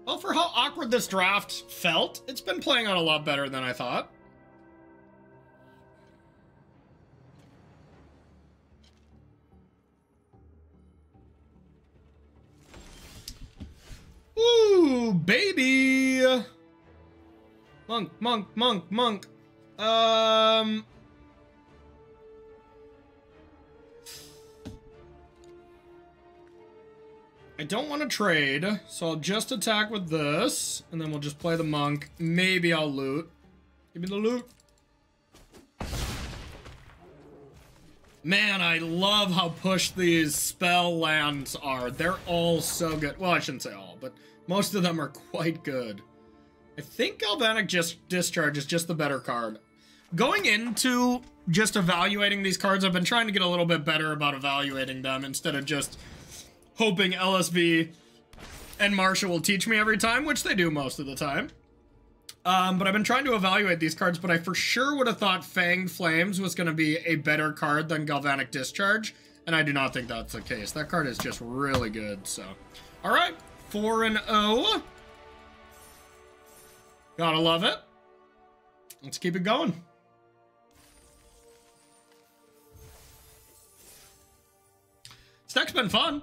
Speaker 1: Well, for how awkward this draft felt, it's been playing out a lot better than I thought. Ooh, baby. Monk, monk, monk, monk. I don't want to trade, so I'll just attack with this, and then we'll just play the monk. Maybe I'll loot. Give me the loot. Man, I love how pushed these spell lands are. They're all so good. Well, I shouldn't say all, but most of them are quite good. I think Galvanic Discharge is just the better card. Going into just evaluating these cards, I've been trying to get a little bit better about evaluating them instead of just hoping LSV and Marsha will teach me every time, which they do most of the time. But I've been trying to evaluate these cards, but I for sure would have thought Fanged Flames was going to be a better card than Galvanic Discharge, and I do not think that's the case. That card is just really good, so. All right, 4-0. Gotta love it. Let's keep it going. This deck's been fun.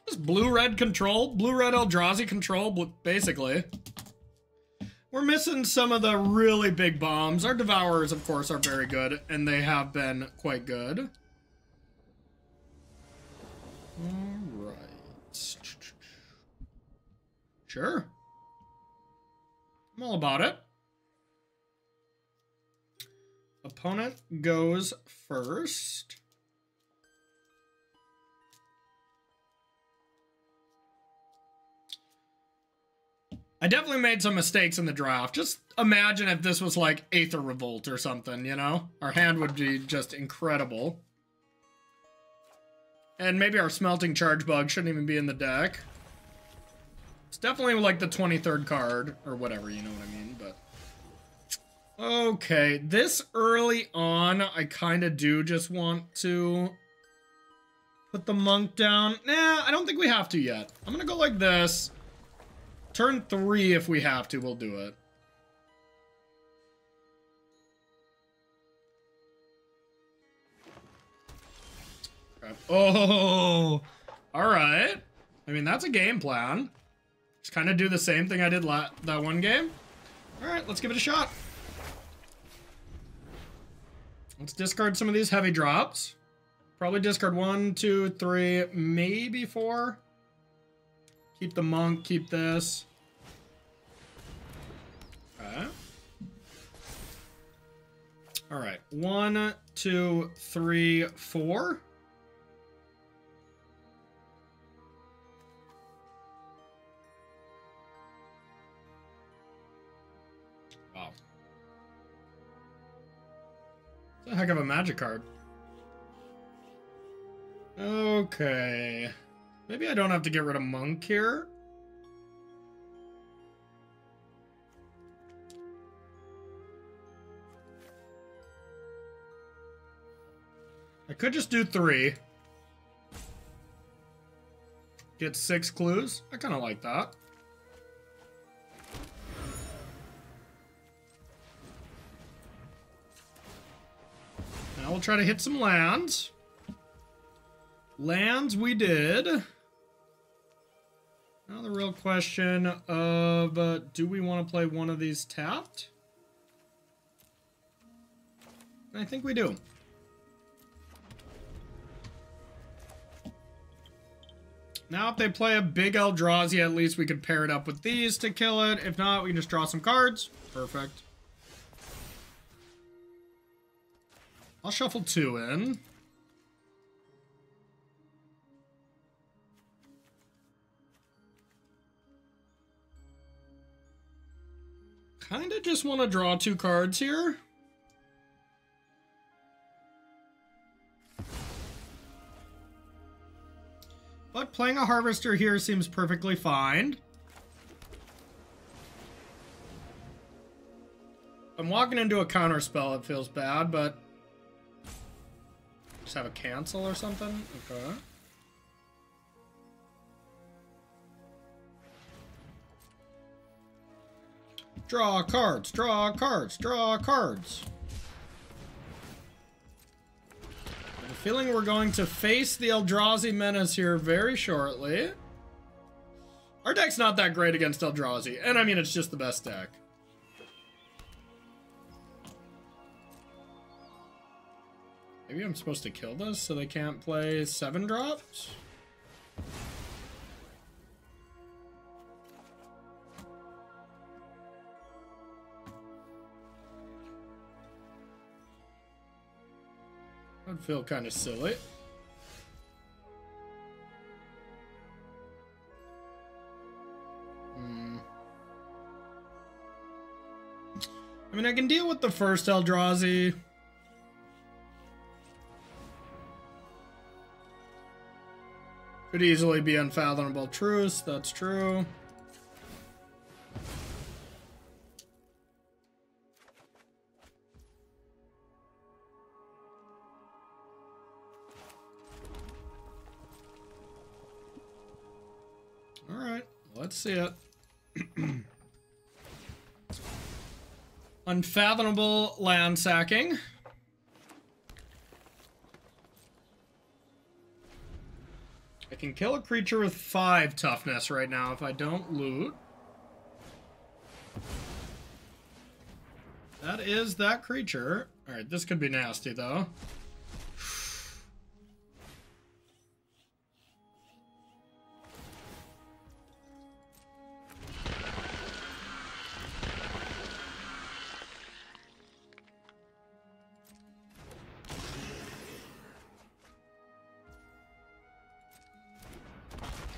Speaker 1: Just blue-red control, blue-red Eldrazi control, basically. We're missing some of the really big bombs. Our Devourers, of course, are very good, and they have been quite good. Alright. Sure. I'm all about it. Opponent goes first. I definitely made some mistakes in the draft. Just imagine if this was like Aether Revolt or something, you know? Our hand would be just incredible. And maybe our Smelting Charge Bug shouldn't even be in the deck. It's definitely like the 23rd card, or whatever, you know what I mean, but... Okay, this early on, I kind of do just want to put the monk down. Nah, I don't think we have to yet. I'm gonna go like this. Turn 3, if we have to, we'll do it. Okay. Oh, all right. I mean, that's a game plan. Just kind of do the same thing I did that one game. All right, let's give it a shot. Let's discard some of these heavy drops. Probably discard 1, 2, 3, maybe 4. Keep the monk, keep this. Okay. All right, 1, 2, 3, 4. Wow. It's a heck of a magic card. Okay. Maybe I don't have to get rid of monk here. I could just do 3. Get 6 clues. I kind of like that. Now we'll try to hit some lands. Lands we did. Now the real question of, do we want to play one of these tapped? I think we do. Now if they play a big Eldrazi, at least we could pair it up with these to kill it. If not, we can just draw some cards. Perfect. I'll shuffle 2 in. Kinda just want to draw 2 cards here. But playing a Harvester here seems perfectly fine. I'm walking into a counter spell, it feels bad, but... Just have a cancel or something? Okay. Draw cards, draw cards, draw cards. I have a feeling we're going to face the Eldrazi Menace here very shortly. Our deck's not that great against Eldrazi, and I mean, it's just the best deck. Maybe I'm supposed to kill this so they can't play 7 drops? I'd feel kind of silly. I mean, I can deal with the first Eldrazi. Could easily be Unfathomable Truce, that's true. Alright, let's see it. Unfathomable land sacking. I can kill a creature with 5 toughness right now if I don't loot. That is that creature. Alright, this could be nasty though.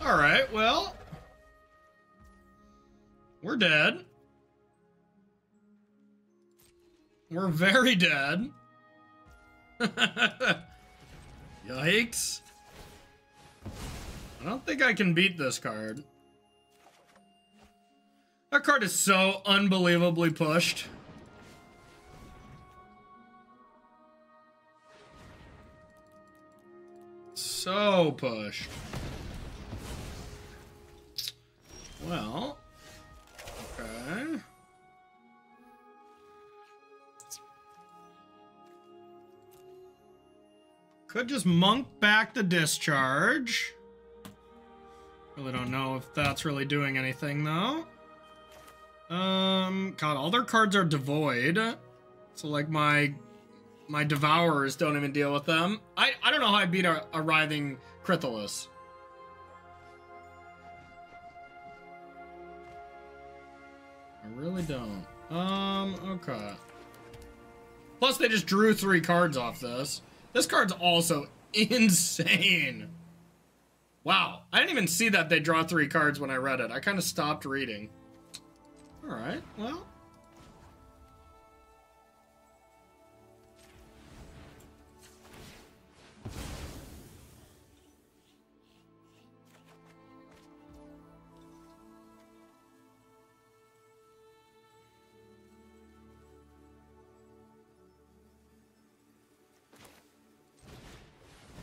Speaker 1: Alright, well, we're dead. We're very dead. Yikes. I don't think I can beat this card. That card is so unbelievably pushed. So pushed. Well, okay. Could just monk back the discharge. Really don't know if that's really doing anything though. God, all their cards are devoid. So like my Devourers don't even deal with them. I don't know how I beat a Writhing Crythalis. I really don't. Okay. Plus, they just drew 3 cards off this. This card's also insane. Wow. I didn't even see that they draw 3 cards when I read it. I kind of stopped reading. Alright, well.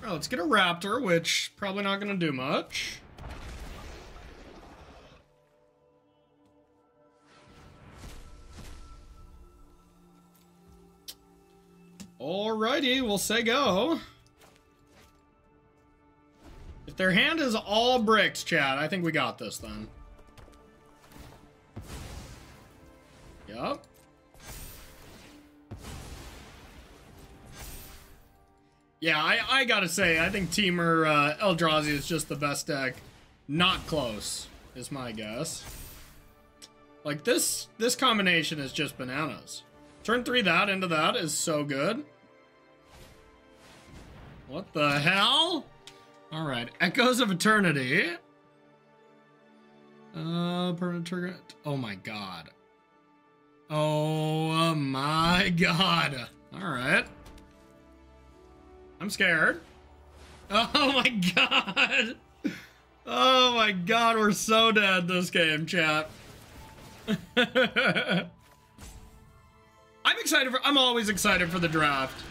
Speaker 1: Well, let's get a Raptor, which probably not going to do much. Alrighty, we'll say go. If their hand is all bricks, chat, I think we got this then. Yup. Yeah, I gotta say, I think Teamer Eldrazi is just the best deck. Not close, is my guess. Like, this combination is just bananas. Turn 3 that into that is so good. What the hell? Alright, Echoes of Eternity. Permanent trigger. Oh my god. Oh my god. Alright. I'm scared. Oh my god. Oh my god, we're so dead this game, chat. I'm excited I'm always excited for the draft.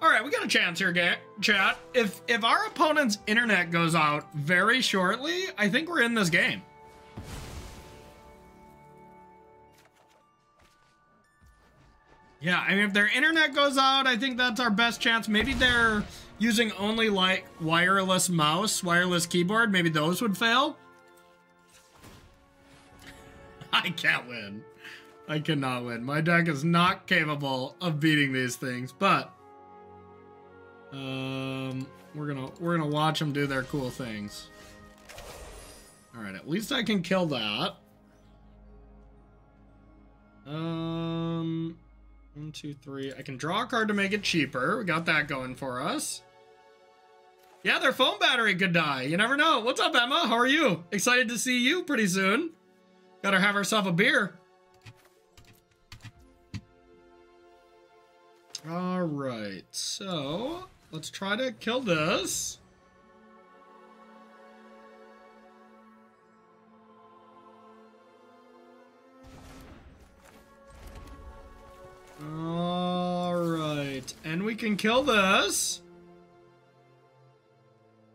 Speaker 1: All right, we got a chance here, chat. If our opponent's internet goes out very shortly, I think we're in this game. Yeah, I mean, if their internet goes out, I think that's our best chance. Maybe they're using only, like, wireless mouse, wireless keyboard. Maybe those would fail. I can't win. I cannot win. My deck is not capable of beating these things, but we're gonna watch them do their cool things. All right, at least I can kill that. 1, 2, 3. I can draw a card to make it cheaper. We got that going for us. Yeah, their phone battery could die. You never know. What's up, Emma? How are you? Excited to see you pretty soon. Gotta have herself a beer. All right, so let's try to kill this. All right, and we can kill this.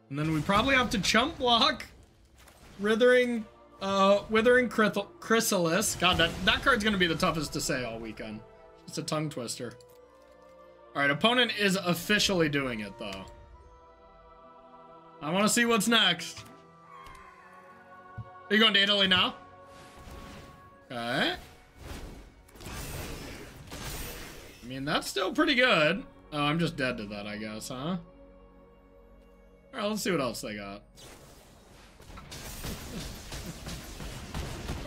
Speaker 1: And then we probably have to chump block Withering Chrysalis. God, that card's gonna be the toughest to say all weekend. It's a tongue twister. All right, opponent is officially doing it though. I want to see what's next. Are you going to Italy now? Okay. I mean, that's still pretty good. Oh, I'm just dead to that, I guess, huh? All right, let's see what else they got.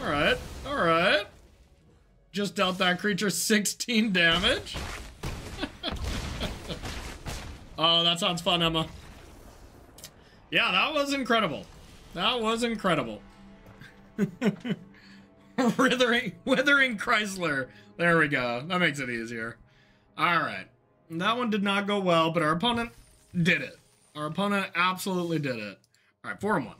Speaker 1: All right, all right. Just dealt that creature 16 damage. Oh, that sounds fun, Emma. Yeah, that was incredible. That was incredible. Withering Chrysler. There we go. That makes it easier. All right. That one did not go well, but our opponent did it. Our opponent absolutely did it. All right, 4-1.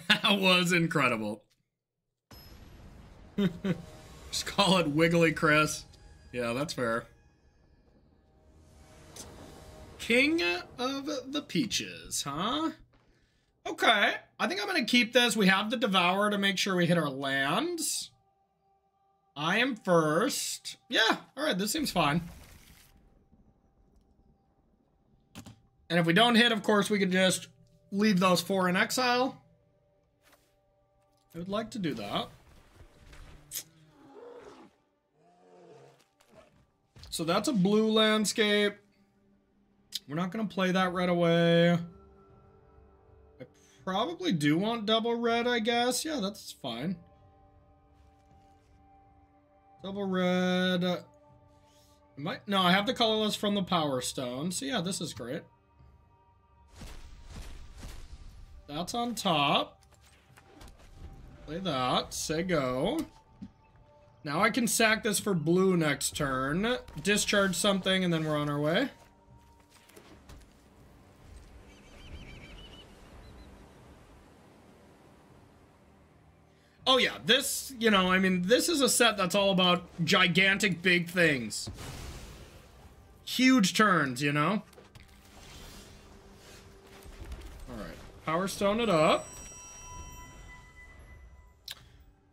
Speaker 1: That was incredible. Just call it Wiggly Chris. Yeah, that's fair. King of the Peaches, huh? Okay. I think I'm going to keep this. We have the Devourer to make sure we hit our lands. I am first. Yeah, all right, this seems fine. And if we don't hit, of course, we can just leave those 4 in exile. I would like to do that. So that's a blue landscape. We're not going to play that right away. I probably do want double red, I guess. Yeah, that's fine. Double red. No, I have the colorless from the Power Stone. So yeah, this is great. That's on top. Play that. Say go. Now I can sack this for blue next turn. Discharge something, and then we're on our way. Oh yeah, this, you know, I mean, this is a set that's all about gigantic big things. Huge turns, you know? Alright, Power Stone it up.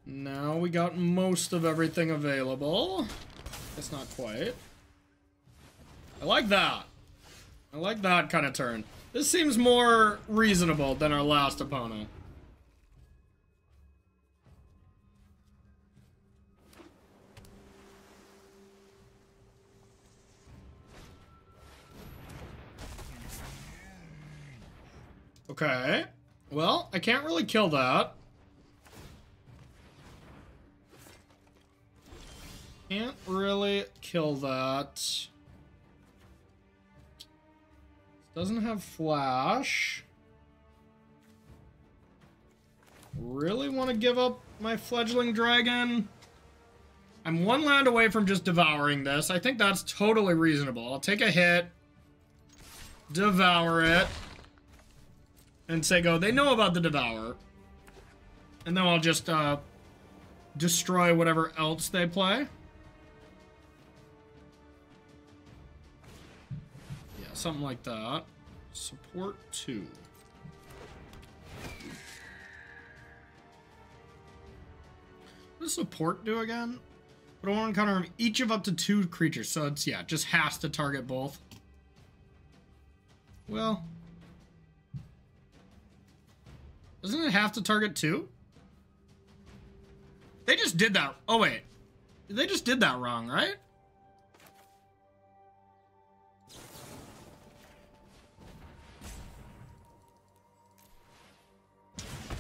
Speaker 1: Now we got most of everything available. Guess not quite. I like that. I like that kind of turn. This seems more reasonable than our last opponent. Okay. Well, I can't really kill that. Can't really kill that. Doesn't have flash. Really want to give up my fledgling dragon? I'm 1 land away from just devouring this. I think that's totally reasonable. I'll take a hit. Devour it. And say go. They know about the Devourer. And then I'll just destroy whatever else they play. Yeah, something like that. Support 2. does support do again? But I want to encounter each of up to 2 creatures. So it's, yeah, just has to target both. Well, doesn't it have to target 2? They just did that. Oh, wait. They just did that wrong, right?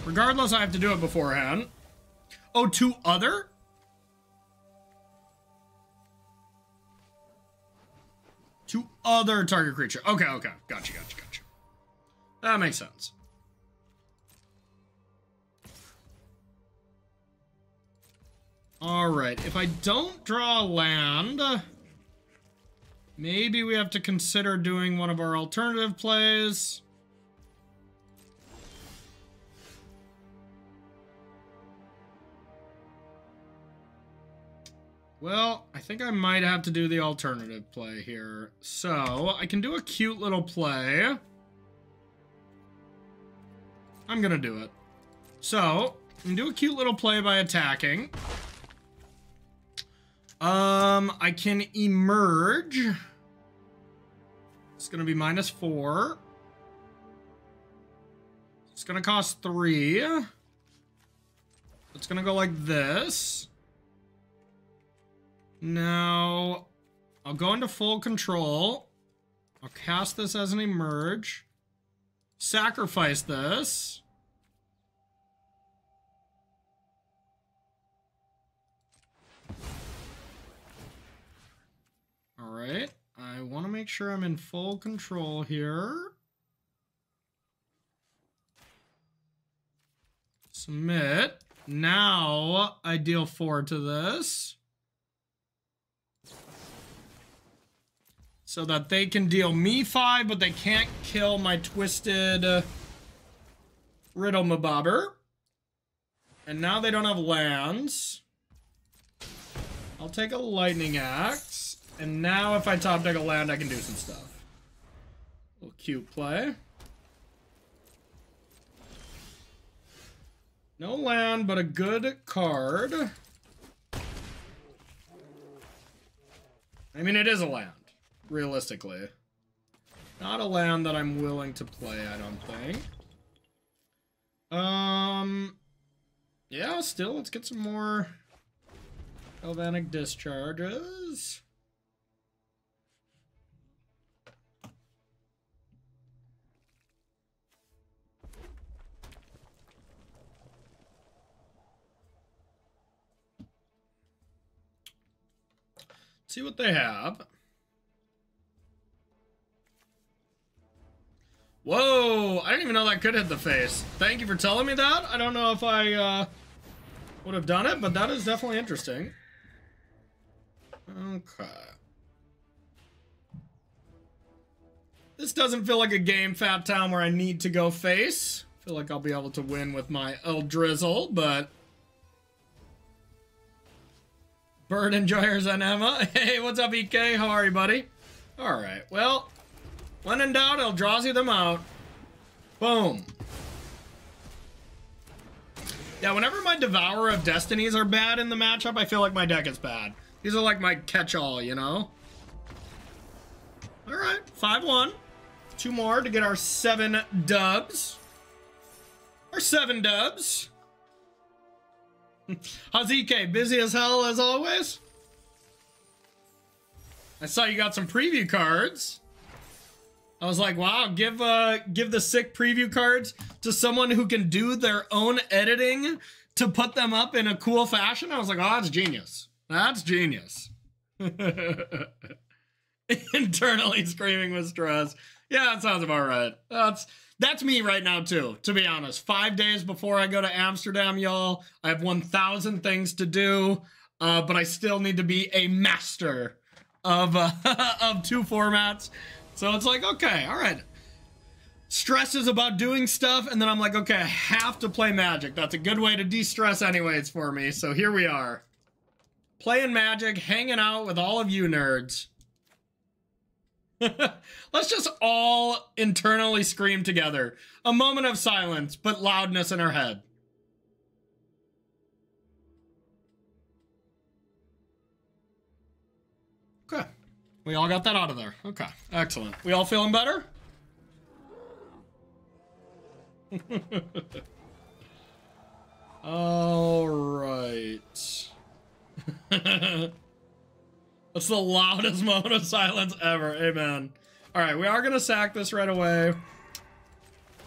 Speaker 1: Regardless, I have to do it beforehand. Oh, 2 other? To other target creature. Okay, okay. Gotcha. That makes sense. Alright, if I don't draw a land, maybe we have to consider doing one of our alternative plays. Well, I think I might have to do the alternative play here. So, I can do a cute little play. I'm gonna do it. So, I can do a cute little play by attacking. I can emerge. It's gonna be -4. It's gonna cost 3. It's gonna go like this. Now, I'll go into full control. I'll cast this as an emerge. Sacrifice this. Alright, I want to make sure I'm in full control here. Submit. Now, I deal 4 to this. So that they can deal me 5, but they can't kill my twisted Riddle Mabobber. And now they don't have lands. I'll take a Lightning Axe. And now if I top deck a land, I can do some stuff. A little cute play. No land, but a good card. I mean, it is a land. Realistically. Not a land that I'm willing to play, I don't think. Yeah, still, let's get some more Galvanic Discharges. See what they have. Whoa, I didn't even know that could hit the face. Thank you for telling me that. I don't know if I would have done it, but that is definitely interesting. Okay. This doesn't feel like a game, Fat Town, where I need to go face. I feel like I'll be able to win with my Eldrizzle, but... Bird Enjoyers and Emma. Hey, what's up, EK? How are you, buddy? Alright, well... When in doubt, Eldrazi them out. Boom. Yeah, whenever my Devourer of Destinies are bad in the matchup, I feel like my deck is bad. These are like my catch-all, you know? Alright, 5-1. 2 more to get our 7 dubs. Our 7 dubs. How's EK? Busy as hell as always? I saw you got some preview cards. I was like, wow, give the sick preview cards to someone who can do their own editing to put them up in a cool fashion. I was like, oh, that's genius. That's genius. Internally screaming with stress. Yeah, that sounds about right. That's me right now, too, to be honest. 5 days before I go to Amsterdam, y'all. I have 1,000 things to do, but I still need to be a master of 2 formats. So it's like, okay, all right. Stress is about doing stuff, and then I'm like, okay, I have to play Magic. That's a good way to de-stress anyways for me. So here we are. Playing Magic, hanging out with all of you nerds. Let's just all internally scream together. A moment of silence, but loudness in our head. We all got that out of there. Okay, excellent. We all feeling better? All right. That's the loudest moment of silence ever. Amen. All right, we are going to sack this right away.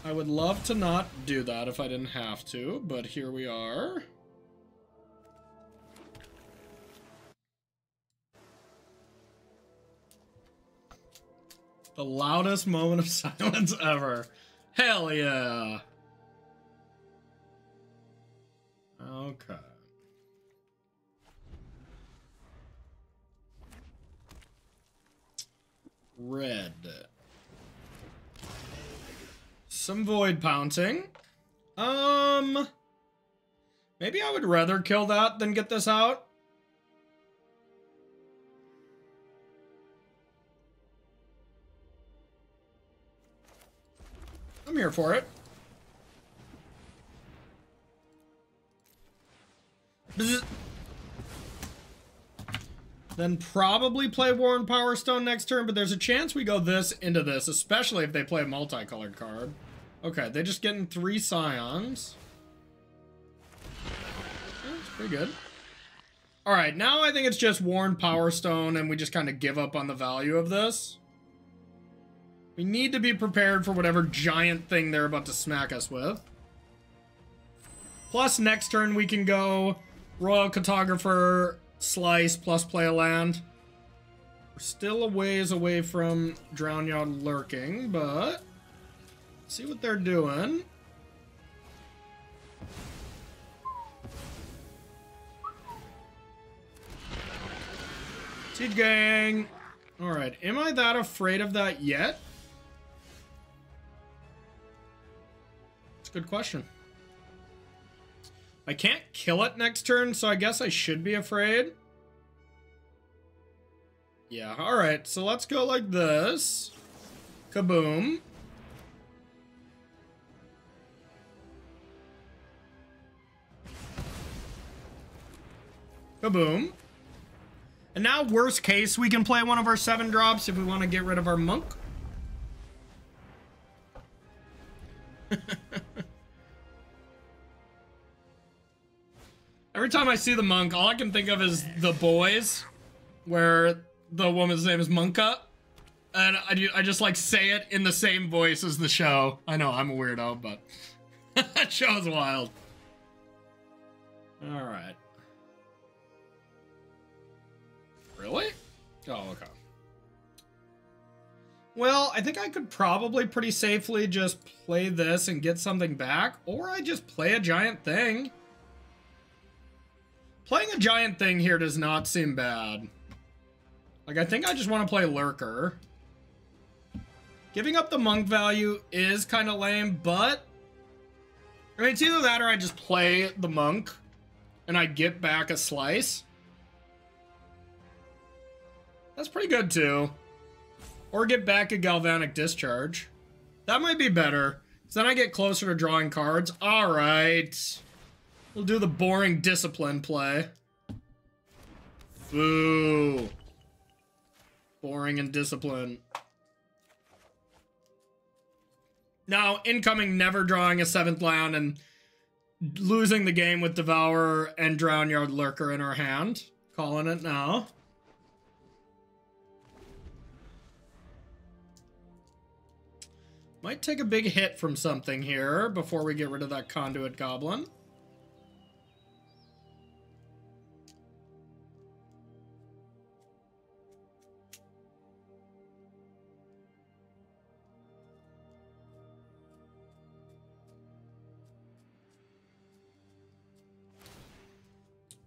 Speaker 1: I would love to not do that if I didn't have to, but here we are. The loudest moment of silence ever. Hell yeah. Okay. Red. Some void pouncing. Maybe I would rather kill that than get this out. I'm here for it. Bzz. Then probably play Worn Power Stone next turn, but there's a chance we go this into this, especially if they play a multicolored card. Okay, they just getting 3 Scions. That's pretty good. Alright, now I think it's just Worn Power Stone, and we just kind of give up on the value of this. We need to be prepared for whatever giant thing they're about to smack us with. Plus, next turn we can go Royal Cartographer, Slice, plus play a land. We're still a ways away from Drownyard lurking, but see what they're doing. Siege Gang. Alright, am I that afraid of that yet? It's a good question. I can't kill it next turn, so I guess I should be afraid. Yeah, alright, so let's go like this. Kaboom. Kaboom. And now, worst case, we can play one of our 7 drops if we want to get rid of our monk. Every time I see the monk, all I can think of is The Boys, where the woman's name is Monka. And I just like say it in the same voice as the show. I know, I'm a weirdo, but that show's wild. All right. Really? Oh, okay. Well, I think I could probably pretty safely just play this and get something back, or I just play a giant thing. Playing a giant thing here does not seem bad. Like, I think I just want to play Lurker. Giving up the monk value is kind of lame, but I mean, it's either that or I just play the monk and I get back a slice. That's pretty good too. Or get back a Galvanic Discharge. That might be better, because then I get closer to drawing cards. Alright. We'll do the boring discipline play. Boo. Boring and discipline. Now, incoming, never drawing a 7th land and losing the game with Devourer and Drownyard Lurker in our hand. Calling it now. Might take a big hit from something here before we get rid of that Conduit Goblin.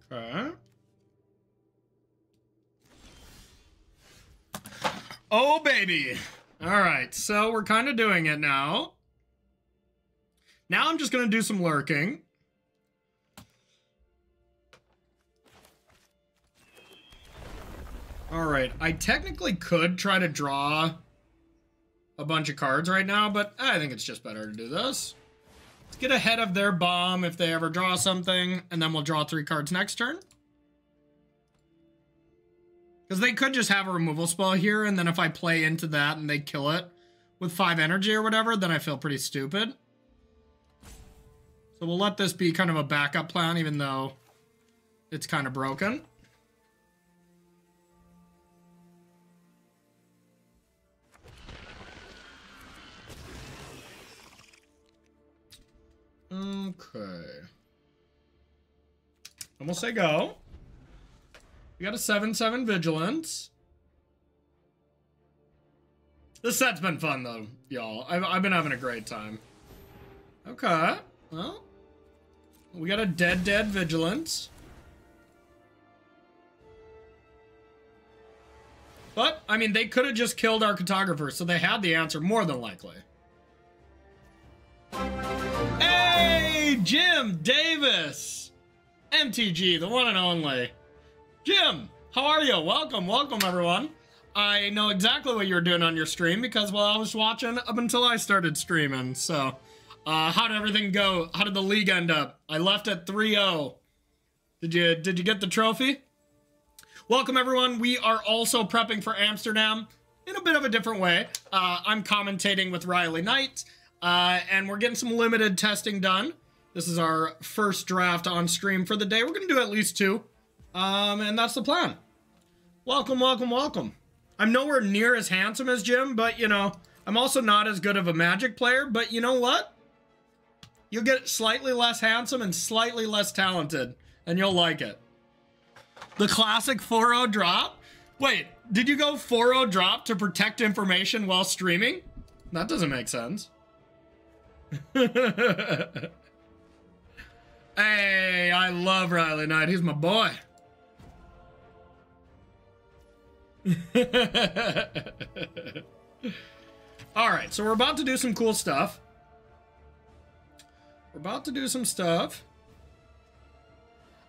Speaker 1: Okay. Oh, baby. All right, so we're kind of doing it now. Now I'm just going to do some lurking. All right, I technically could try to draw a bunch of cards right now, but I think it's just better to do this. Let's get ahead of their bomb if they ever draw something, and then we'll draw 3 cards next turn. Because they could just have a removal spell here, and then if I play into that and they kill it with 5 energy or whatever, then I feel pretty stupid. So we'll let this be kind of a backup plan, even though it's kind of broken. Okay. And we'll say go. We got a 7/7 Vigilance. This set's been fun, though, y'all. I've been having a great time. Okay. Well, we got a dead Vigilance. But, I mean, they could have just killed our Cartographer, so they had the answer more than likely. Hey, Jim Davis! MTG, the one and only. Jim, how are you? Welcome, everyone. I know exactly what you were doing on your stream because, well, I was watching up until I started streaming. So, how did everything go? How did the league end up? I left at 3-0. Did you get the trophy? Welcome, everyone. We are also prepping for Amsterdam in a bit of a different way. I'm commentating with Riley Knight, and we're getting some limited testing done. This is our first draft on stream for the day. We're going to do at least 2. And that's the plan. Welcome. I'm nowhere near as handsome as Jim, but, you know, I'm also not as good of a Magic player, but you know what? You'll get slightly less handsome and slightly less talented, and you'll like it. The classic 4-0 drop? Wait, did you go 4-0 drop to protect information while streaming? That doesn't make sense. Hey, I love Riley Knight. He's my boy. Alright, so we're about to do some cool stuff. We're about to do some stuff.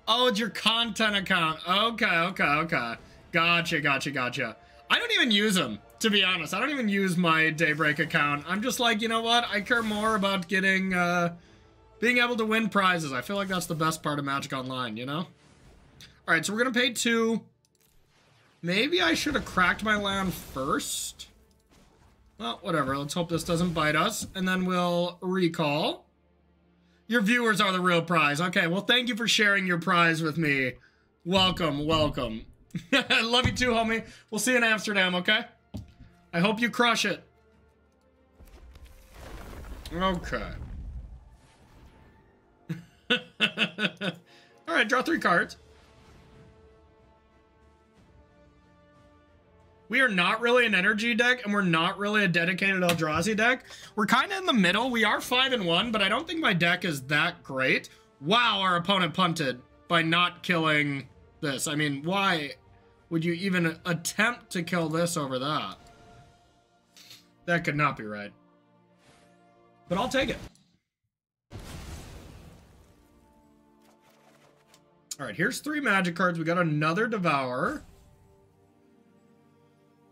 Speaker 1: Oh, it's your content account. Okay. Gotcha. I don't even use them, to be honest. I don't even use my Daybreak account. I'm just like, you know what? I care more about getting, being able to win prizes. I feel like that's the best part of Magic Online, you know? Alright, so we're gonna pay 2. Maybe I should have cracked my land first. Well, whatever. Let's hope this doesn't bite us. And then we'll recall. Your viewers are the real prize. Okay, well, thank you for sharing your prize with me. Welcome. I love you too, homie. We'll see you in Amsterdam, okay? I hope you crush it. Okay. All right, draw 3 cards. We are not really an energy deck, and we're not really a dedicated Eldrazi deck. We're kind of in the middle. We are 5-1, but I don't think my deck is that great. Wow, our opponent punted by not killing this. I mean, why would you even attempt to kill this over that? That could not be right. But I'll take it. All right, here's 3 Magic cards. We got another Devourer.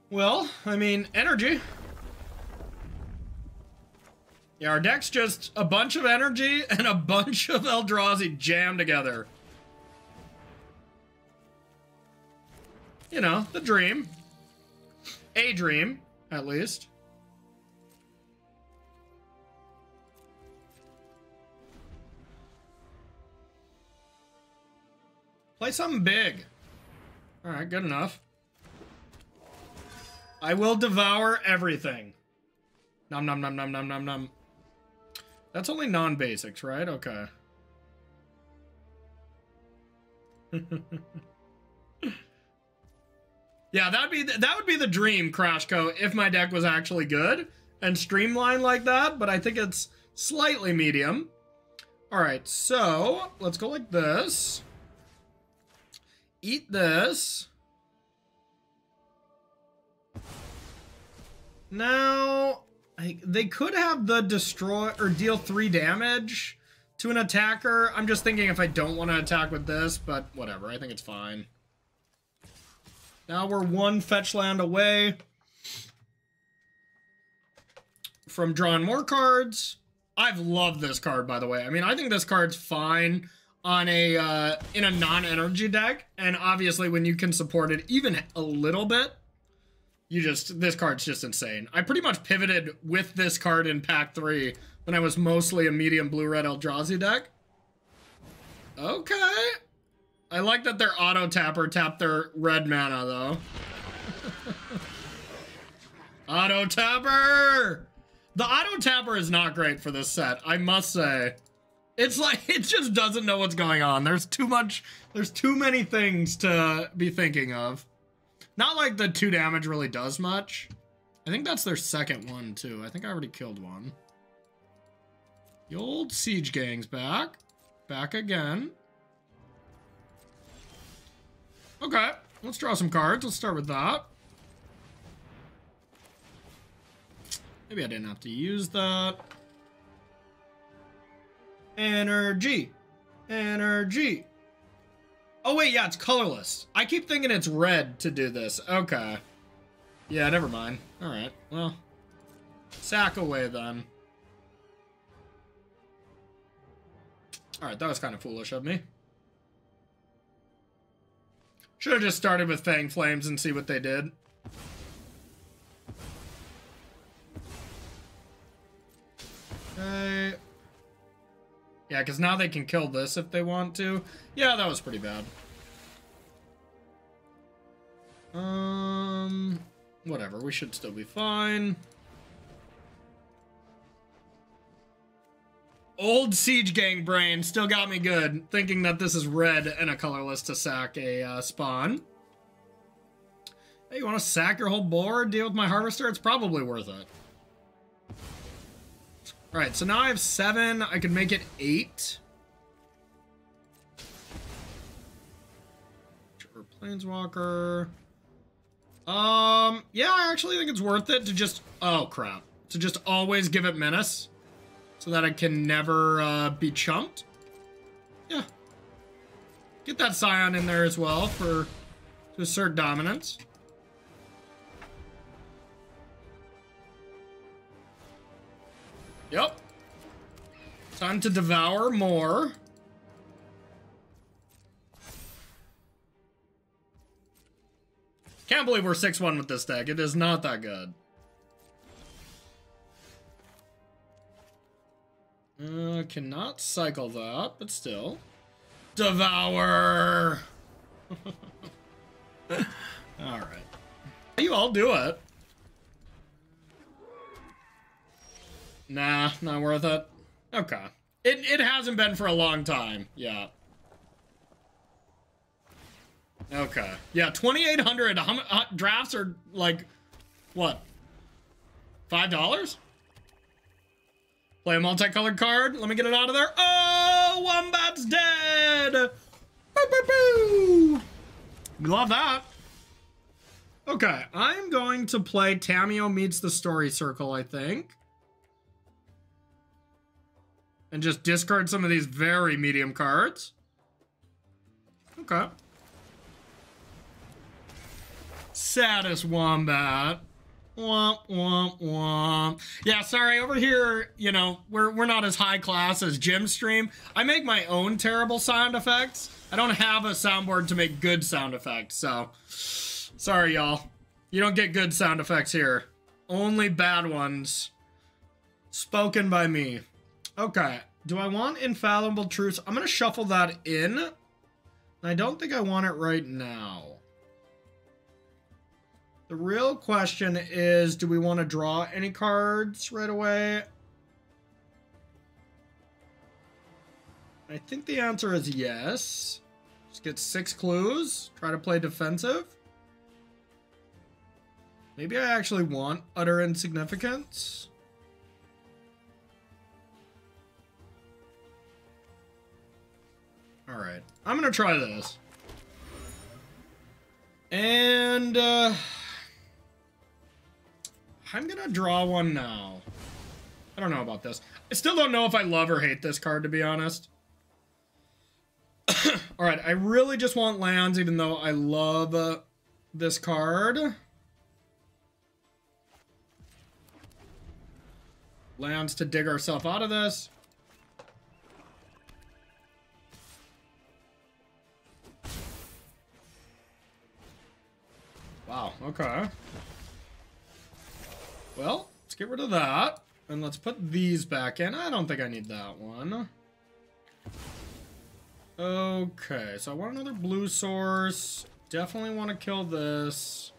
Speaker 1: Well, I mean, energy. Yeah, our deck's just a bunch of energy and a bunch of Eldrazi jammed together. You know, the dream. A dream, at least. Play something big. All right, good enough. I will devour everything. Nom nom nom nom nom nom nom. That's only non-basics, right? Okay. Yeah, that would be the dream, Crashco, if my deck was actually good and streamlined like that, but I think it's slightly medium. All right, so let's go like this. Eat this. Now, they could have the destroy or deal 3 damage to an attacker. I'm just thinking if I don't want to attack with this, but whatever. I think it's fine. Now we're 1 fetch land away from drawing more cards. I've loved this card, by the way. I mean, I think this card's fine. on a in a non-energy deck, and obviously when you can support it even a little bit, this card's just insane. I pretty much pivoted with this card in pack 3 when I was mostly a medium blue-red Eldrazi deck. Okay. I like that their auto tapper tapped their red mana though. Auto tapper! The auto tapper is not great for this set, I must say. It's like, it just doesn't know what's going on. There's too many things to be thinking of. Not like the 2 damage really does much. I think that's their second one too. I think I already killed one. The old Siege Gang's back. Back again. Okay, let's draw some cards. Let's start with that. Maybe I didn't have to use that. Energy. Energy. Oh, wait, yeah, it's colorless. I keep thinking it's red to do this. Okay. Yeah, never mind. All right, well. Sack away, then. All right, that was kind of foolish of me. Should have just started with Fang Flames and see what they did. Okay. Yeah, because now they can kill this if they want to. Yeah, that was pretty bad. Whatever, we should still be fine. Old Siege Gang brain still got me good, thinking that this is red and a colorless to sack a spawn. Hey, you want to sack your whole board, deal with my harvester? It's probably worth it. Alright, so now I have 7. I could make it 8. Planeswalker. Yeah, I actually think it's worth it to just... Oh, crap. To just always give it menace. So that I can never be chumped. Yeah. Get that Scion in there as well to assert dominance. Yep. Time to devour more. Can't believe we're 6-1 with this deck. It is not that good. Cannot cycle that, but still. Devour! Alright. You all do it. Nah, not worth it. Okay. It hasn't been for a long time. Yeah. Okay. Yeah, 2,800 drafts are like, what? $5? Play a multicolored card. Let me get it out of there. Oh, Wombat's dead. Boo, boo, boo. We love that. Okay, I'm going to play Tamiyo Meets the Story Circle, I think. And just discard some of these very medium cards. Okay. Saddest Wombat. Womp, womp, womp. Yeah, sorry, over here, you know, we're not as high class as Jim's stream. I make my own terrible sound effects. I don't have a soundboard to make good sound effects, so... Sorry, y'all. You don't get good sound effects here. Only bad ones. Spoken by me. Okay, do I want Infallible Truths? I'm gonna shuffle that in. I don't think I want it right now. The real question is, do we want to draw any cards right away? I think the answer is yes. Just get 6 clues. Try to play defensive. Maybe I actually want Utter Insignificance. Alright, I'm gonna try this. And, I'm gonna draw one now. I don't know about this. I still don't know if I love or hate this card, to be honest. Alright, I really just want lands, even though I love this card. Lands to dig ourselves out of this. Wow, okay. Well, let's get rid of that. And let's put these back in. I don't think I need that one. Okay, so I want another blue source. Definitely want to kill this.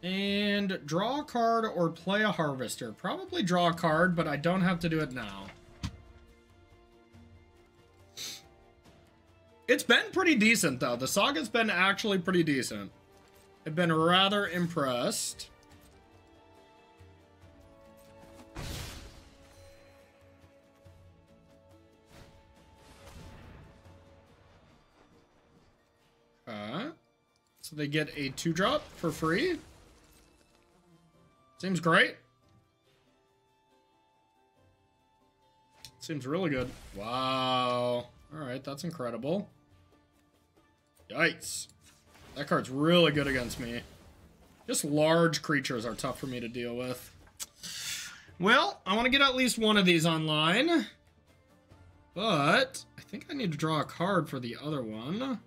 Speaker 1: And draw a card or play a harvester. Probably draw a card, but I don't have to do it now. It's been pretty decent, though. The Saga's been actually pretty decent. I've been rather impressed. So they get a 2-drop for free. Seems great. Seems really good. Wow. Alright, that's incredible. Yikes. That card's really good against me. Just large creatures are tough for me to deal with. Well, I want to get at least one of these online. But I think I need to draw a card for the other one.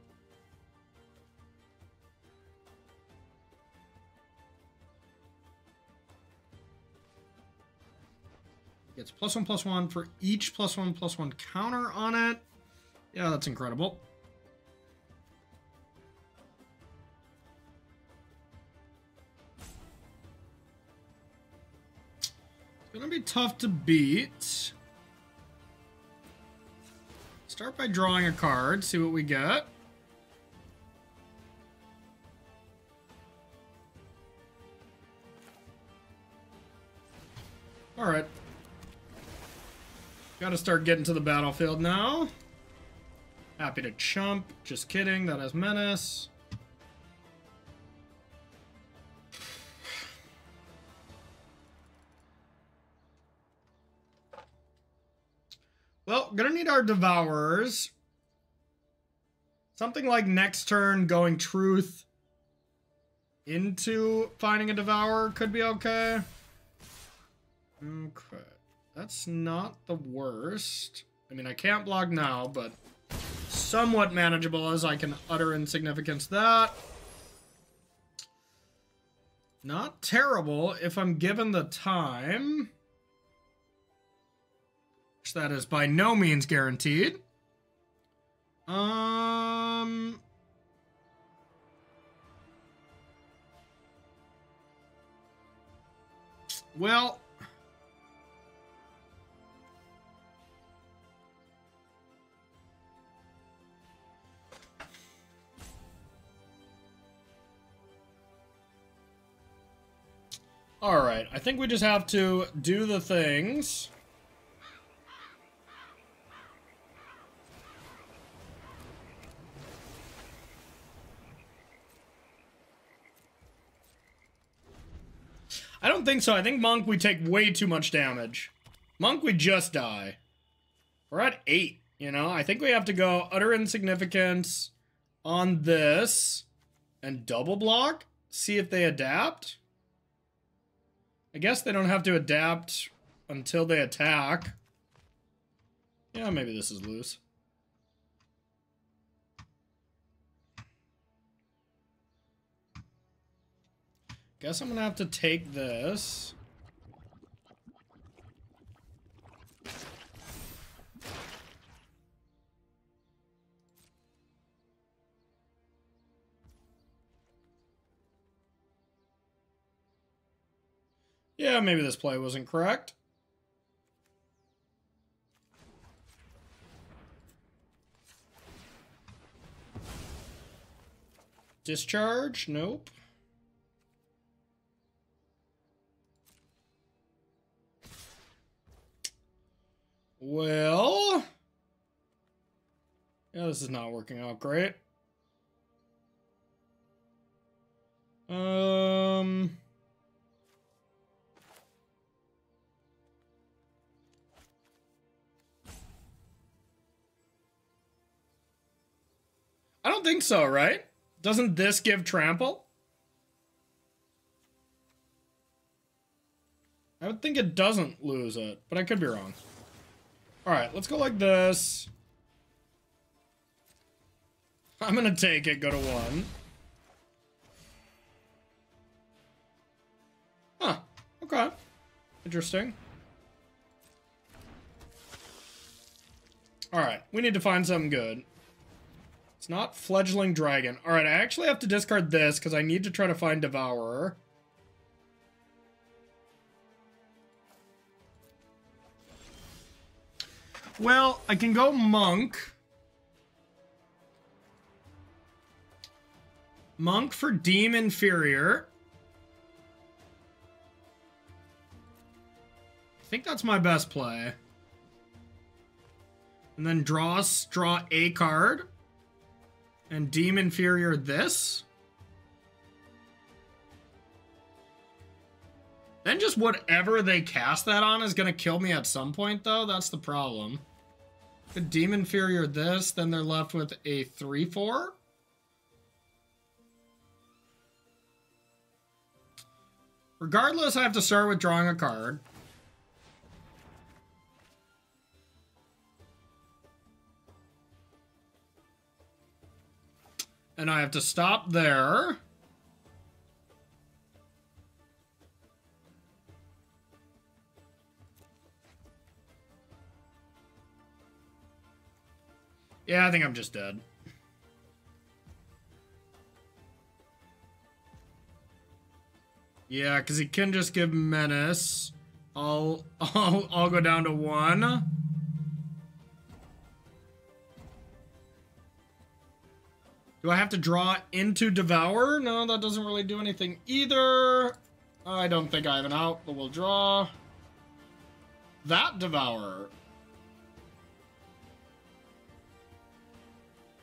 Speaker 1: Gets +1/+1 for each +1/+1 counter on it. Yeah, that's incredible. It's gonna be tough to beat. Start by drawing a card, see what we get. Alright. Gotta start getting to the battlefield now. Happy to chump. Just kidding, that has menace. Well, gonna need our Devourers. Something like next turn going Truth into finding a Devourer could be okay. Okay. That's not the worst. I mean, I can't block now, but somewhat manageable as I can utter insignificance that. Not terrible if I'm given the time. Which that is by no means guaranteed. Well, alright, I think we just have to do the things. I don't think so. I think Monk, we take way too much damage. Monk, we just die. We're at 8, you know? I think we have to go utter insignificance on this and double block. See if they adapt. I guess they don't have to adapt until they attack. Yeah, maybe this is loose. Guess I'm gonna have to take this. Yeah, maybe this play wasn't correct. Discharge? Nope. Well, yeah, this is not working out great. I don't think so, right? Doesn't this give trample? I would think it doesn't lose it, but I could be wrong. Alright, let's go like this. I'm gonna take it, go to 1. Huh. Okay. Interesting. Alright, we need to find something good. It's not Fledgling Dragon. Alright, I actually have to discard this because I need to try to find Devourer. Well, I can go Monk. Monk for Deem Inferior. I think that's my best play. And then draw a card. And Deem Inferior this. Then just whatever they cast that on is going to kill me at some point, though. That's the problem. Could Deem Inferior this, then they're left with a 3/4. Regardless, I have to start with drawing a card. And I have to stop there. Yeah, I think I'm just dead. Yeah, because he can just give Menace. I'll go down to 1. Do I have to draw into Devour? No, that doesn't really do anything either. I don't think I have an out, but we'll draw that Devourer.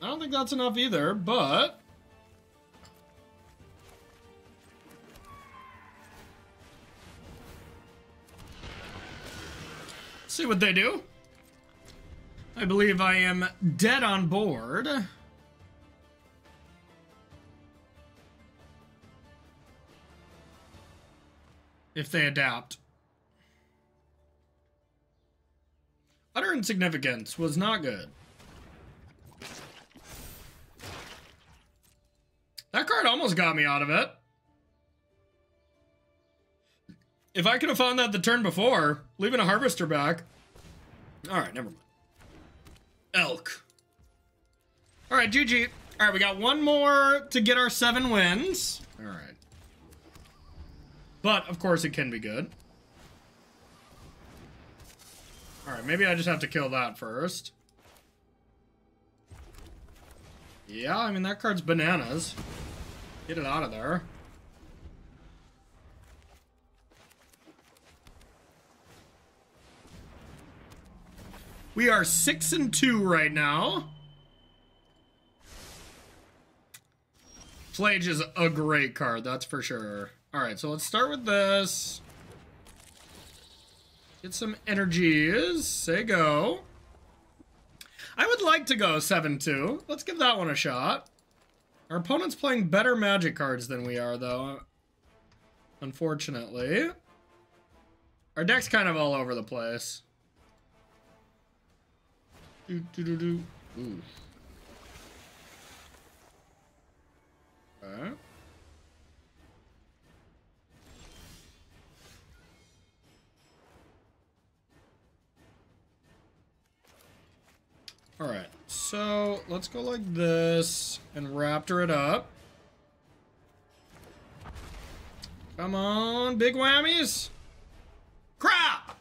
Speaker 1: I don't think that's enough either, but let's see what they do. I believe I am dead on board. If they adapt. Utter Insignificance was not good. That card almost got me out of it. If I could have found that the turn before, leaving a Harvester back. Alright, never mind. Elk. Alright, GG. Alright, we got one more to get our 7 wins. Alright. But, of course, it can be good. Alright, maybe I just have to kill that first. Yeah, I mean, that card's bananas. Get it out of there. We are 6-2 right now. Flage is a great card, that's for sure. Alright, so let's start with this. Get some energies. Say go. I would like to go 7-2. Let's give that one a shot. Our opponent's playing better Magic cards than we are, though. Unfortunately. Our deck's kind of all over the place. Ooh. Okay. Alright, so let's go like this and raptor it up. Come on, big whammies. Crap!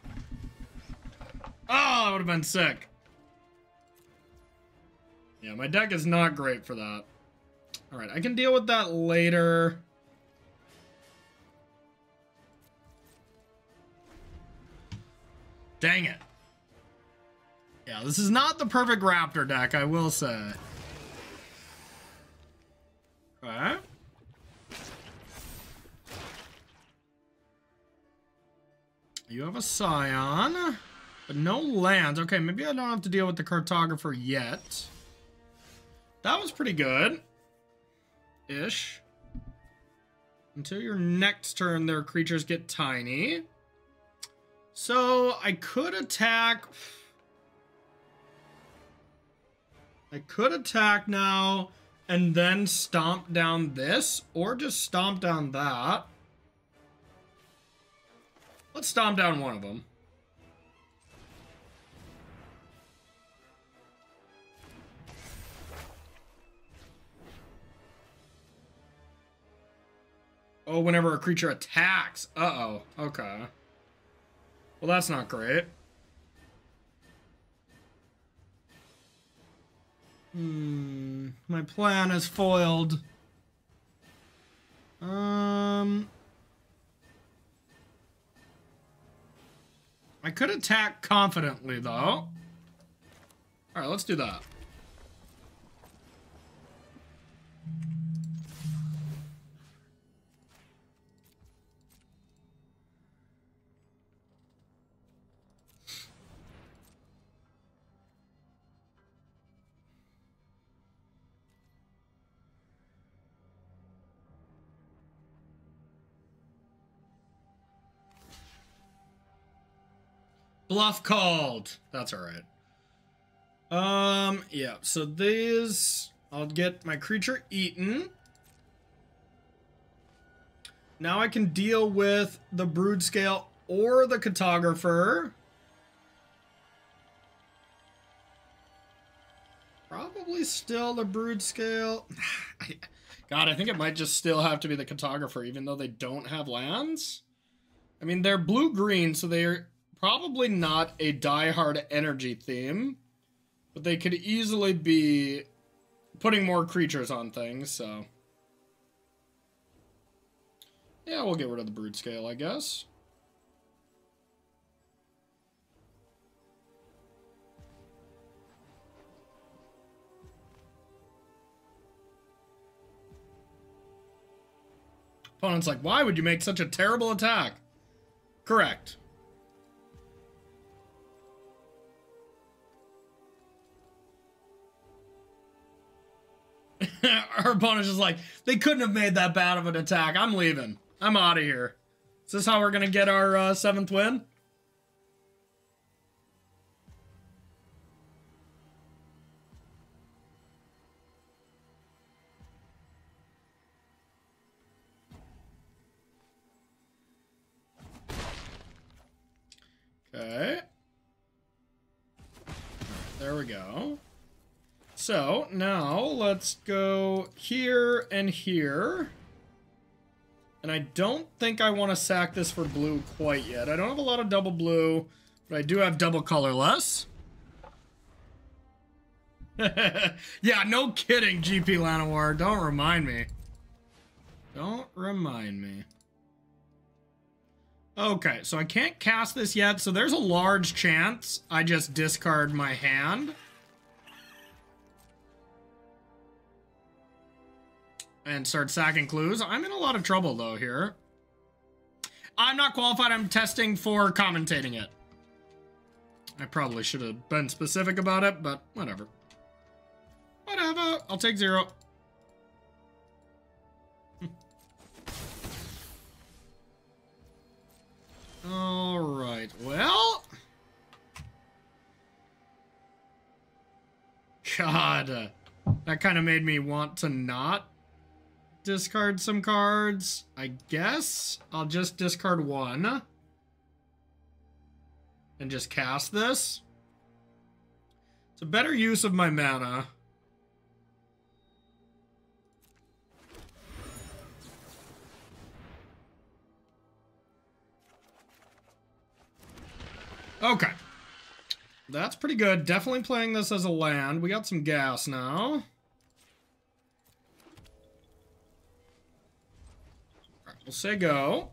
Speaker 1: Oh, that would have been sick. Yeah, my deck is not great for that. Alright, I can deal with that later. Dang it. Yeah, this is not the perfect Raptor deck, I will say. Okay. You have a Scion, but no lands. Okay, maybe I don't have to deal with the Cartographer yet. That was pretty good. Ish. Until your next turn, their creatures get tiny. So, I could attack... now, and then stomp down this, or just stomp down that. Let's stomp down one of them. Oh, whenever a creature attacks. Uh-oh. Okay. Well, that's not great. My plan is foiled. I could attack confidently, though. Alright, let's do that. Bluff called. That's alright. Yeah, so these... I'll get my creature eaten. Now I can deal with the Brood Scale or the Cartographer. Probably still the Brood Scale. God, I think it might just still have to be the Cartographer, even though they don't have lands. I mean, they're blue-green, so they're probably not a die-hard energy theme, but they could easily be putting more creatures on things, so... Yeah, we'll get rid of the Brood Scale, I guess. Opponent's like, why would you make such a terrible attack? Correct. Our opponent's just like, they couldn't have made that bad of an attack. I'm leaving. I'm out of here. Is this how we're going to get our 7th win? Okay. There we go. So, now, let's go here and here. And I don't think I want to sack this for blue quite yet. I don't have a lot of double blue, but I do have double colorless. Yeah, no kidding, GP Llanowar. Don't remind me. Don't remind me. Okay, so I can't cast this yet, so there's a large chance I just discard my hand. And start sacking clues. I'm in a lot of trouble, though, here. I'm not qualified. I'm testing for commentating it. I probably should have been specific about it, but whatever. Whatever. I'll take 0. Alright, well... God, that kind of made me want to not discard some cards. I guess I'll just discard 1 and just cast this. It's a better use of my mana. Okay. That's pretty good. Definitely playing this as a land. We got some gas now. Alright, we'll say go.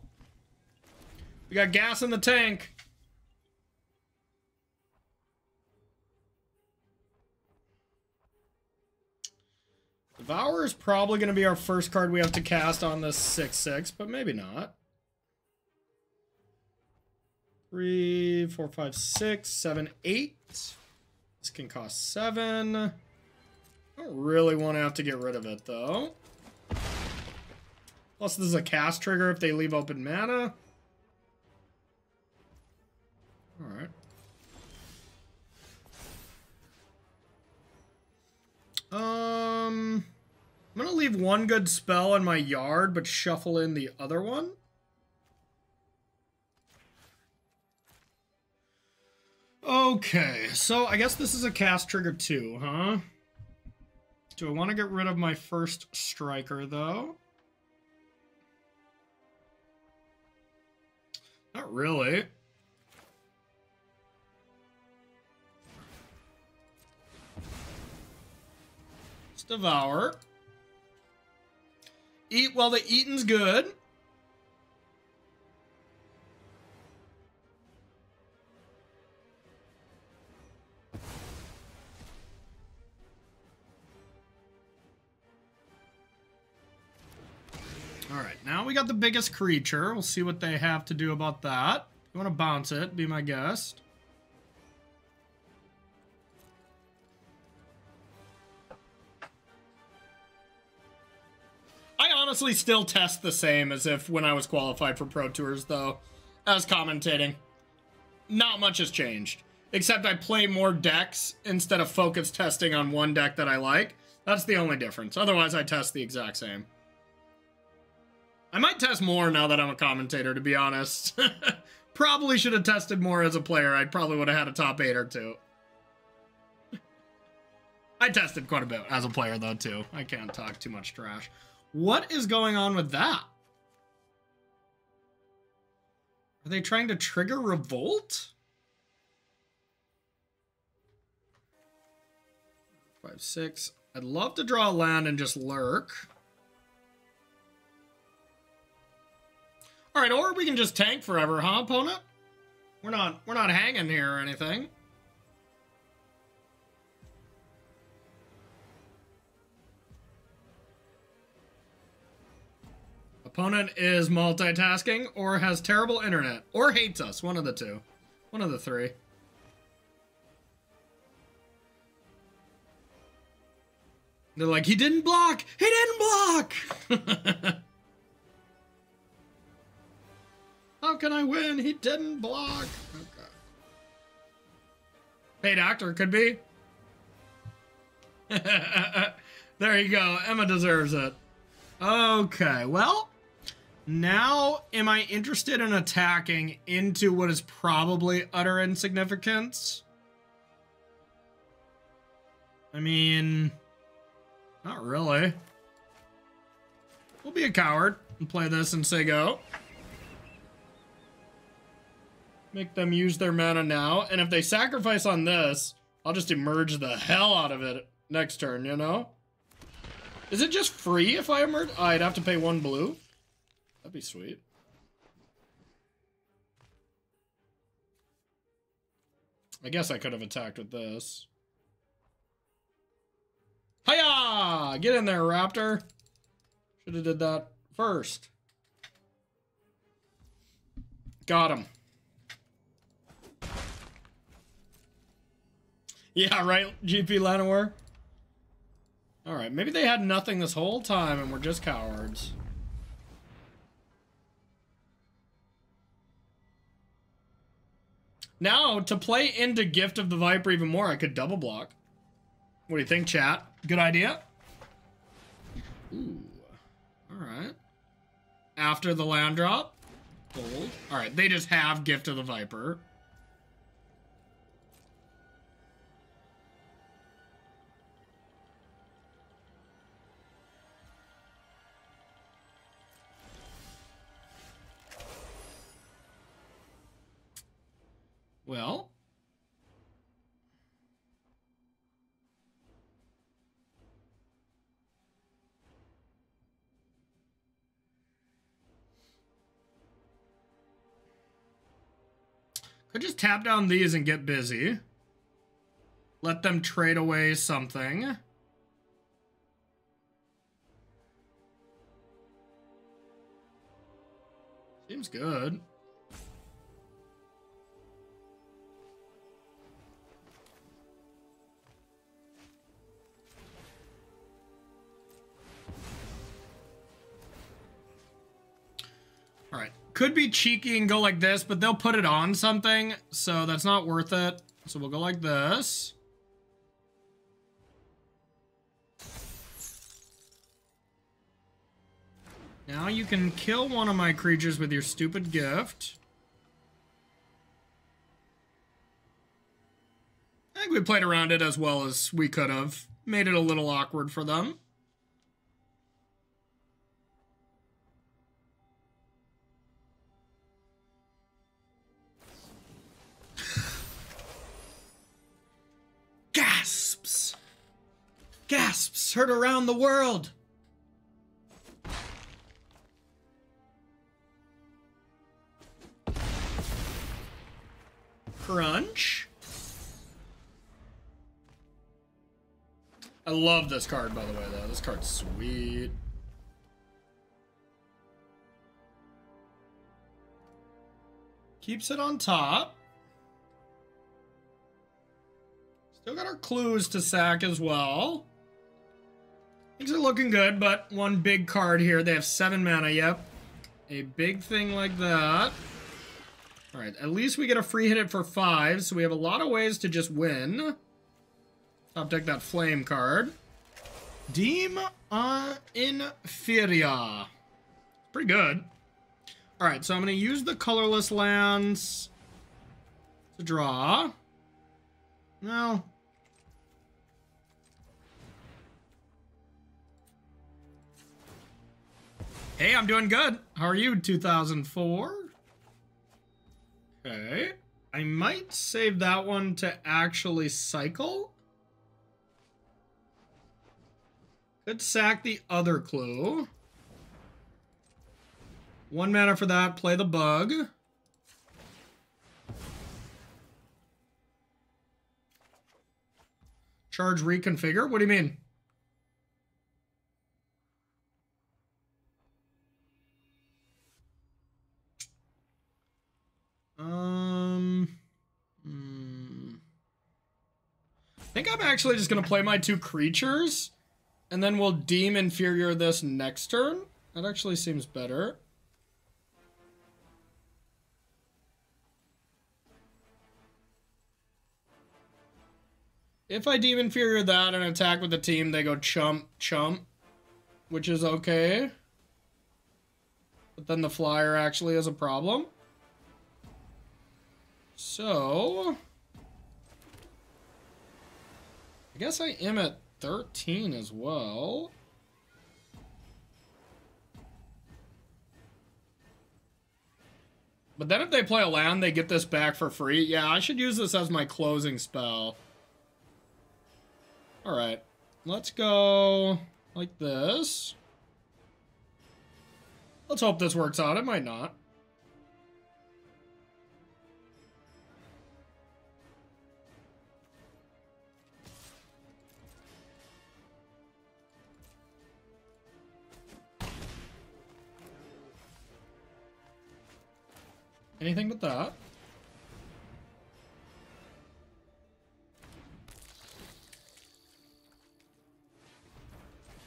Speaker 1: We got gas in the tank. Devourer is probably going to be our first card we have to cast on this 6/6, but maybe not. 3, 4, 5, 6, 7, 8. This can cost 7. I don't really want to have to get rid of it, though. Plus, this is a cast trigger if they leave open mana. Alright. leave one good spell in my yard, but shuffle in the other one. Okay, so I guess this is a cast trigger too, huh? Do I want to get rid of my first striker, though? Not really. Let's devour. Eat while the eating's good. Alright, now we got the biggest creature. We'll see what they have to do about that. You want to bounce it, be my guest. I honestly still test the same as if when I was qualified for Pro Tours, though, as commentating. Not much has changed, except I play more decks instead of focus testing on one deck that I like. That's the only difference. Otherwise, I test the exact same. I might test more now that I'm a commentator, to be honest. Probably should have tested more as a player. I probably would have had a top 8 or 2. I tested quite a bit as a player, though, too. I can't talk too much trash. What is going on with that? Are they trying to trigger Revolt? 5, 6. I'd love to draw a land and just lurk. All right, or we can just tank forever, huh, opponent? We're not hanging here or anything. Opponent is multitasking or has terrible internet or hates us. One of the two. One of the three. They're like, he didn't block! He didn't block! How can I win? He didn't block. Okay. Paid actor could be. There you go. Emma deserves it. Okay, well, now am I interested in attacking into what is probably utter insignificance? I mean, not really. We'll be a coward and play this and say go. Make them use their mana now. And if they sacrifice on this, I'll just emerge the hell out of it next turn, you know? Is it just free if I emerge? Oh, I'd have to pay 1 blue. That'd be sweet. I guess I could have attacked with this. Hiya! Get in there, Raptor. Should have did that first. Got him. Yeah, right, GP Llanowar? Alright, maybe they had nothing this whole time and we're just cowards. Now, to play into Gift of the Viper even more, I could double block. What do you think, chat? Good idea? Ooh. Alright. After the land drop. Gold. Alright, they just have Gift of the Viper. Well, could just tap down these and get busy. Let them trade away something. Seems good. All right, could be cheeky and go like this, but they'll put it on something, so that's not worth it. So we'll go like this. Now you can kill one of my creatures with your stupid gift. I think we played around it as well as we could have. Made it a little awkward for them. Gasps! Gasps heard around the world! Crunch. I love this card, by the way, though. This card's sweet. Keeps it on top. Still got our clues to sack as well. Things are looking good, but one big card here. They have 7 mana, yep. A big thing like that. Alright, at least we get a free hit it for 5, so we have a lot of ways to just win. Top deck that flame card. Deem Inferia. Pretty good. Alright, so I'm going to use the colorless lands to draw. No. Hey, I'm doing good. How are you, 2004? Okay. I might save that one to actually cycle. Could sack the other clue. 1 mana for that. Play the bug. Charge reconfigure? What do you mean? I think I'm actually just going to play my 2 creatures, and then we'll deem inferior this next turn. That actually seems better. If I deem inferior that and attack with the team, they go chump, chump, which is okay. But then the flyer actually is a problem. So I guess I am at 13 as well. But then if they play a land, they get this back for free. Yeah, I should use this as my closing spell. Alright, let's go like this. Let's hope this works out. It might not. Anything but that.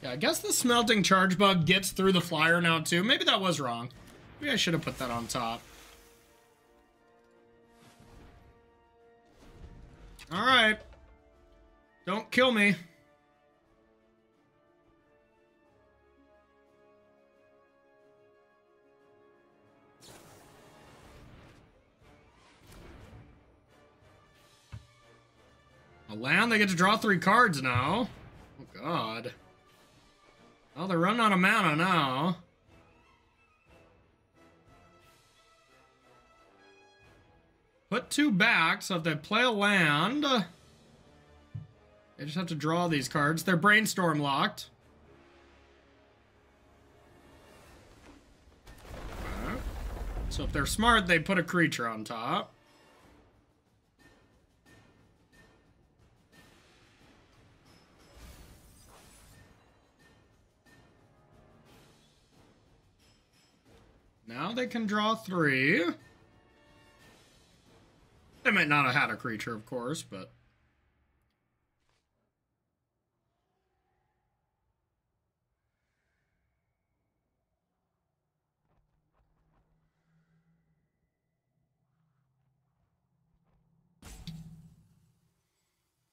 Speaker 1: Yeah, I guess the smelting charge bug gets through the flyer now too. Maybe that was wrong. Maybe I should have put that on top. Alright. Don't kill me. A land, they get to draw 3 cards now. Oh god. Oh, they're running out of mana now. Put 2 back, so if they play a land, they just have to draw these cards. They're brainstorm locked. Okay. So if they're smart, they put a creature on top. Now they can draw 3. They might not have had a creature, of course, but...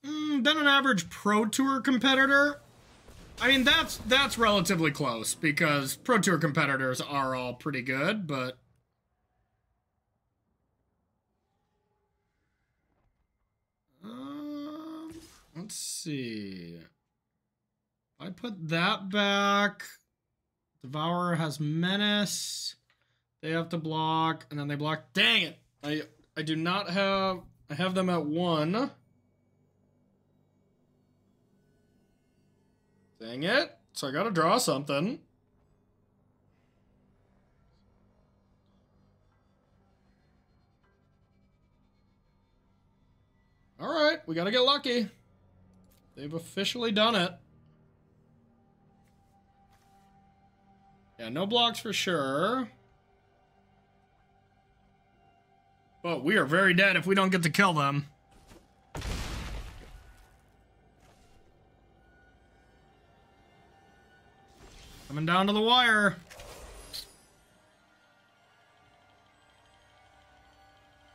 Speaker 1: Then an average Pro Tour competitor. I mean, that's relatively close because Pro Tour competitors are all pretty good, but let's see. I put that back. Devourer has Menace. They have to block, and then they block. Dang it! I do not have. I have them at 1. Dang it! So I gotta draw something. All right, we gotta get lucky. They've officially done it. Yeah, no blocks for sure. But we are very dead if we don't get to kill them. Coming down to the wire.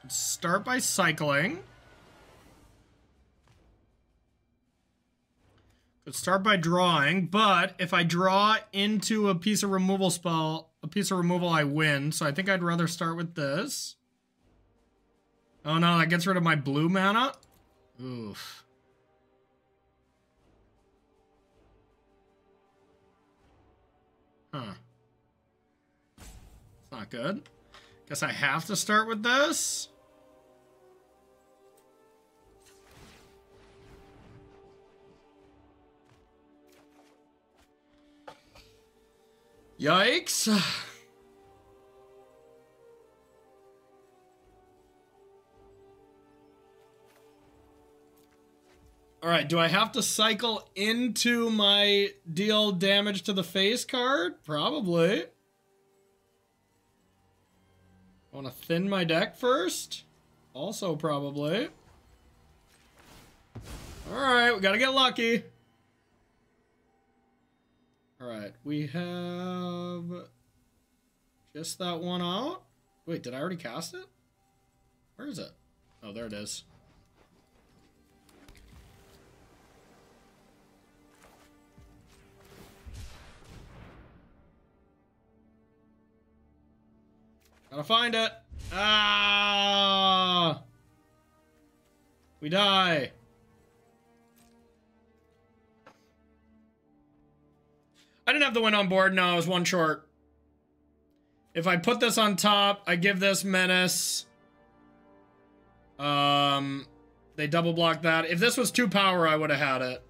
Speaker 1: Let's start by cycling. Could start by drawing, but if I draw into a piece of removal spell, a piece of removal, I win. So I think I'd rather start with this. Oh no, that gets rid of my blue mana? Oof. Huh. It's not good. Guess I have to start with this. Yikes. All right, do I have to cycle into my deal damage to the face card? Probably. I want to thin my deck first? Also probably. All right, we got to get lucky. All right, we have just that one out. Wait, did I already cast it? Where is it? Oh, there it is. Gotta find it. Ah! We die. I didn't have the win on board. No, I was 1 short. If I put this on top, I give this Menace. They double block that. If this was 2 power, I would have had it.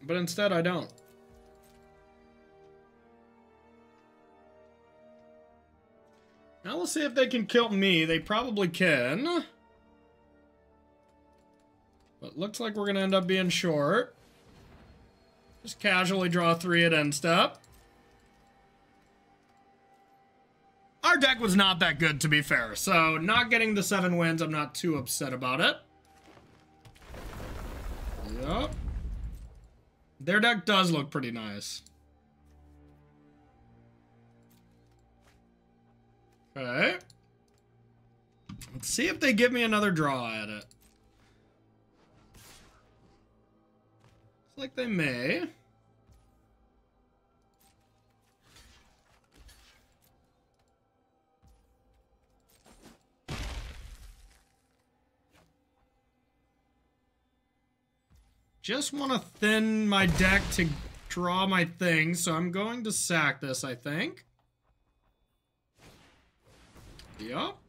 Speaker 1: But instead, I don't. Now we'll see if they can kill me. They probably can. But looks like we're going to end up being short. Just casually draw 3 at end step. Our deck was not that good, to be fair. So not getting the 7 wins, I'm not too upset about it. Yep. Their deck does look pretty nice. Okay. Let's see if they give me another draw at it. Looks like they may. Just want to thin my deck to draw my thing, so I'm going to sack this, I think. Yup.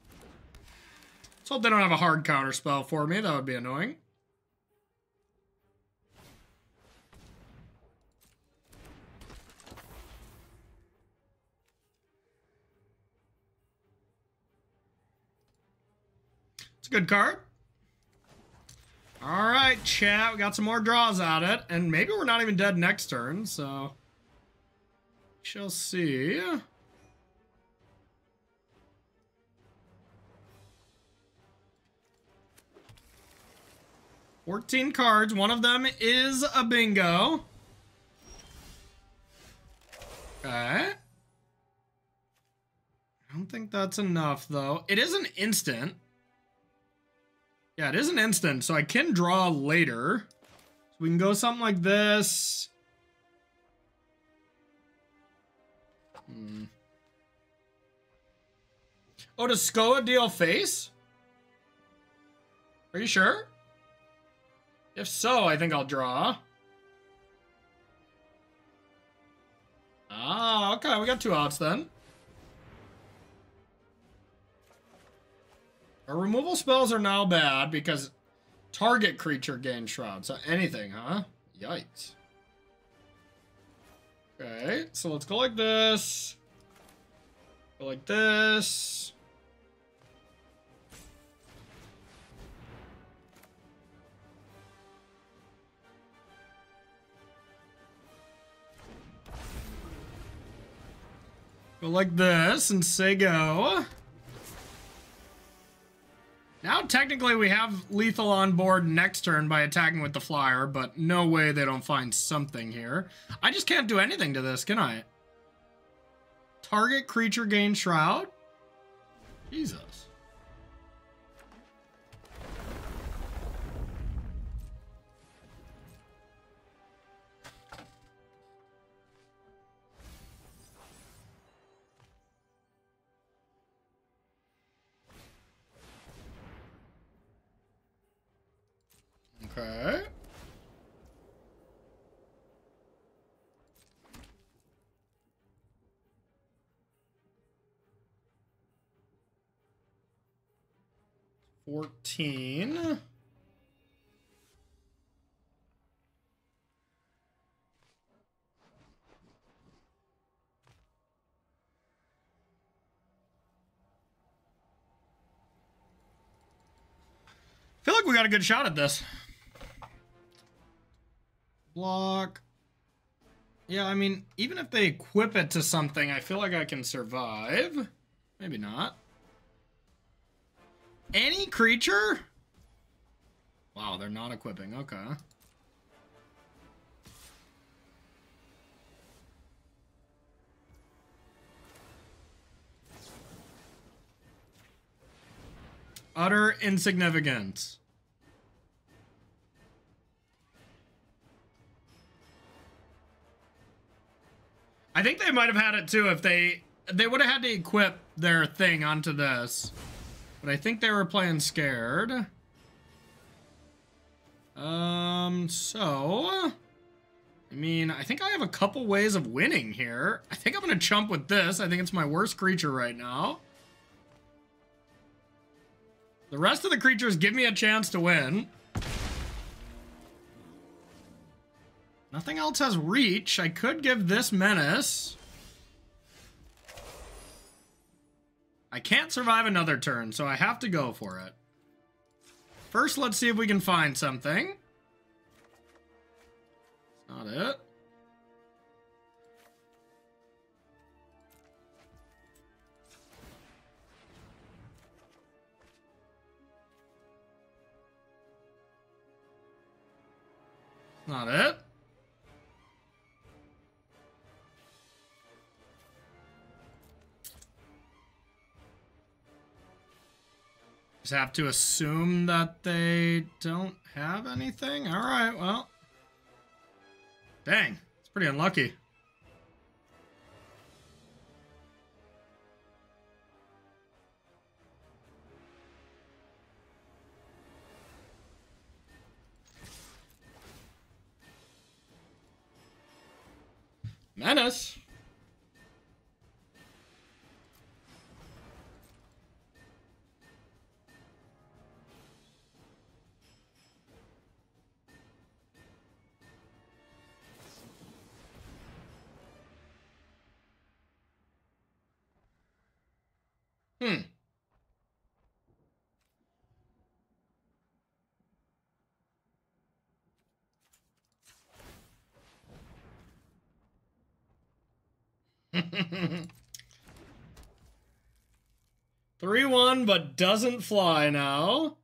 Speaker 1: Let's hope they don't have a hard counter spell for me. That would be annoying. It's a good card. All right, chat. We got some more draws at it. And maybe we're not even dead next turn, so... shall see. 14 cards. One of them is a bingo. Okay. I don't think that's enough, though. It is an instant. Yeah, it is an instant, so I can draw later. So we can go something like this. Oh, does Skoa deal face? Are you sure? If so, I think I'll draw. Ah, okay, we got 2 outs then. Our removal spells are now bad because target creature gains Shroud. So anything, huh? Yikes. Okay, so let's go like this. Go like this. Go like this and say go. Now, technically, we have lethal on board next turn by attacking with the flyer, but no way they don't find something here. I just can't do anything to this, can I? Target creature gains Shroud? Jesus. Okay. $14. I feel like we got a good shot at this. Block. Yeah, I mean, even if they equip it to something, I feel like I can survive. Maybe not. Any creature? Wow, they're not equipping. Okay. Utter insignificance. I think they might have had it too if they would have had to equip their thing onto this. But I think they were playing scared. So I mean, I think I have a couple ways of winning here. I think I'm gonna chump with this. I think it's my worst creature right now. The rest of the creatures give me a chance to win. Nothing else has reach. I could give this menace. I can't survive another turn, so I have to go for it. First, let's see if we can find something. Not it. Not it. Just have to assume that they don't have anything. All right, well. Dang, it's pretty unlucky. Menace. Hmm. Three 3-1, but doesn't fly now.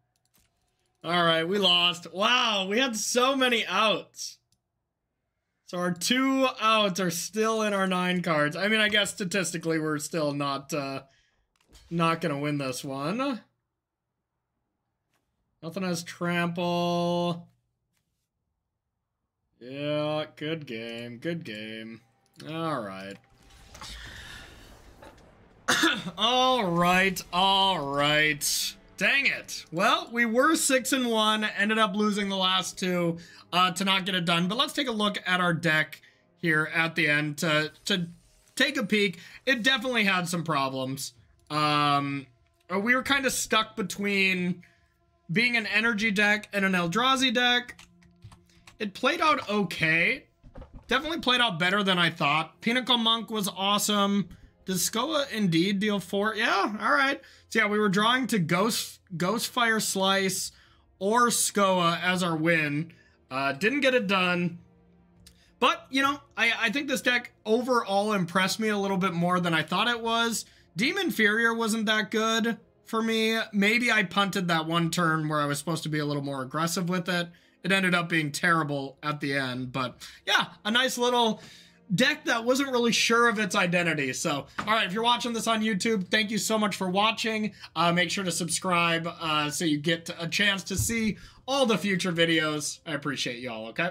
Speaker 1: All right, we lost. Wow, we had so many outs. So our 2 outs are still in our 9 cards. I mean, I guess statistically we're still not gonna win this one. Nothing has trample. Yeah, good game, good game. All right. All right. Dang it. Well, we were 6-1, ended up losing the last two to not get it done. But let's take a look at our deck here at the end to take a peek. It definitely had some problems. We were kind of stuck between being an energy deck and an Eldrazi deck. It played out okay. Definitely played out better than I thought. Pinnacle Monk was awesome. Does Skoa indeed deal 4? Yeah, all right. So yeah, we were drawing to Ghostfire Slice or Skoa as our win. Didn't get it done. But, you know, I think this deck overall impressed me a little bit more than I thought it was. Demon Inferior wasn't that good for me. Maybe I punted that one turn where I was supposed to be a little more aggressive with it. It ended up being terrible at the end. But yeah, a nice little deck that wasn't really sure of its identity. So, all right, if you're watching this on YouTube, thank you so much for watching. Make sure to subscribe so you get a chance to see all the future videos. I appreciate y'all, okay?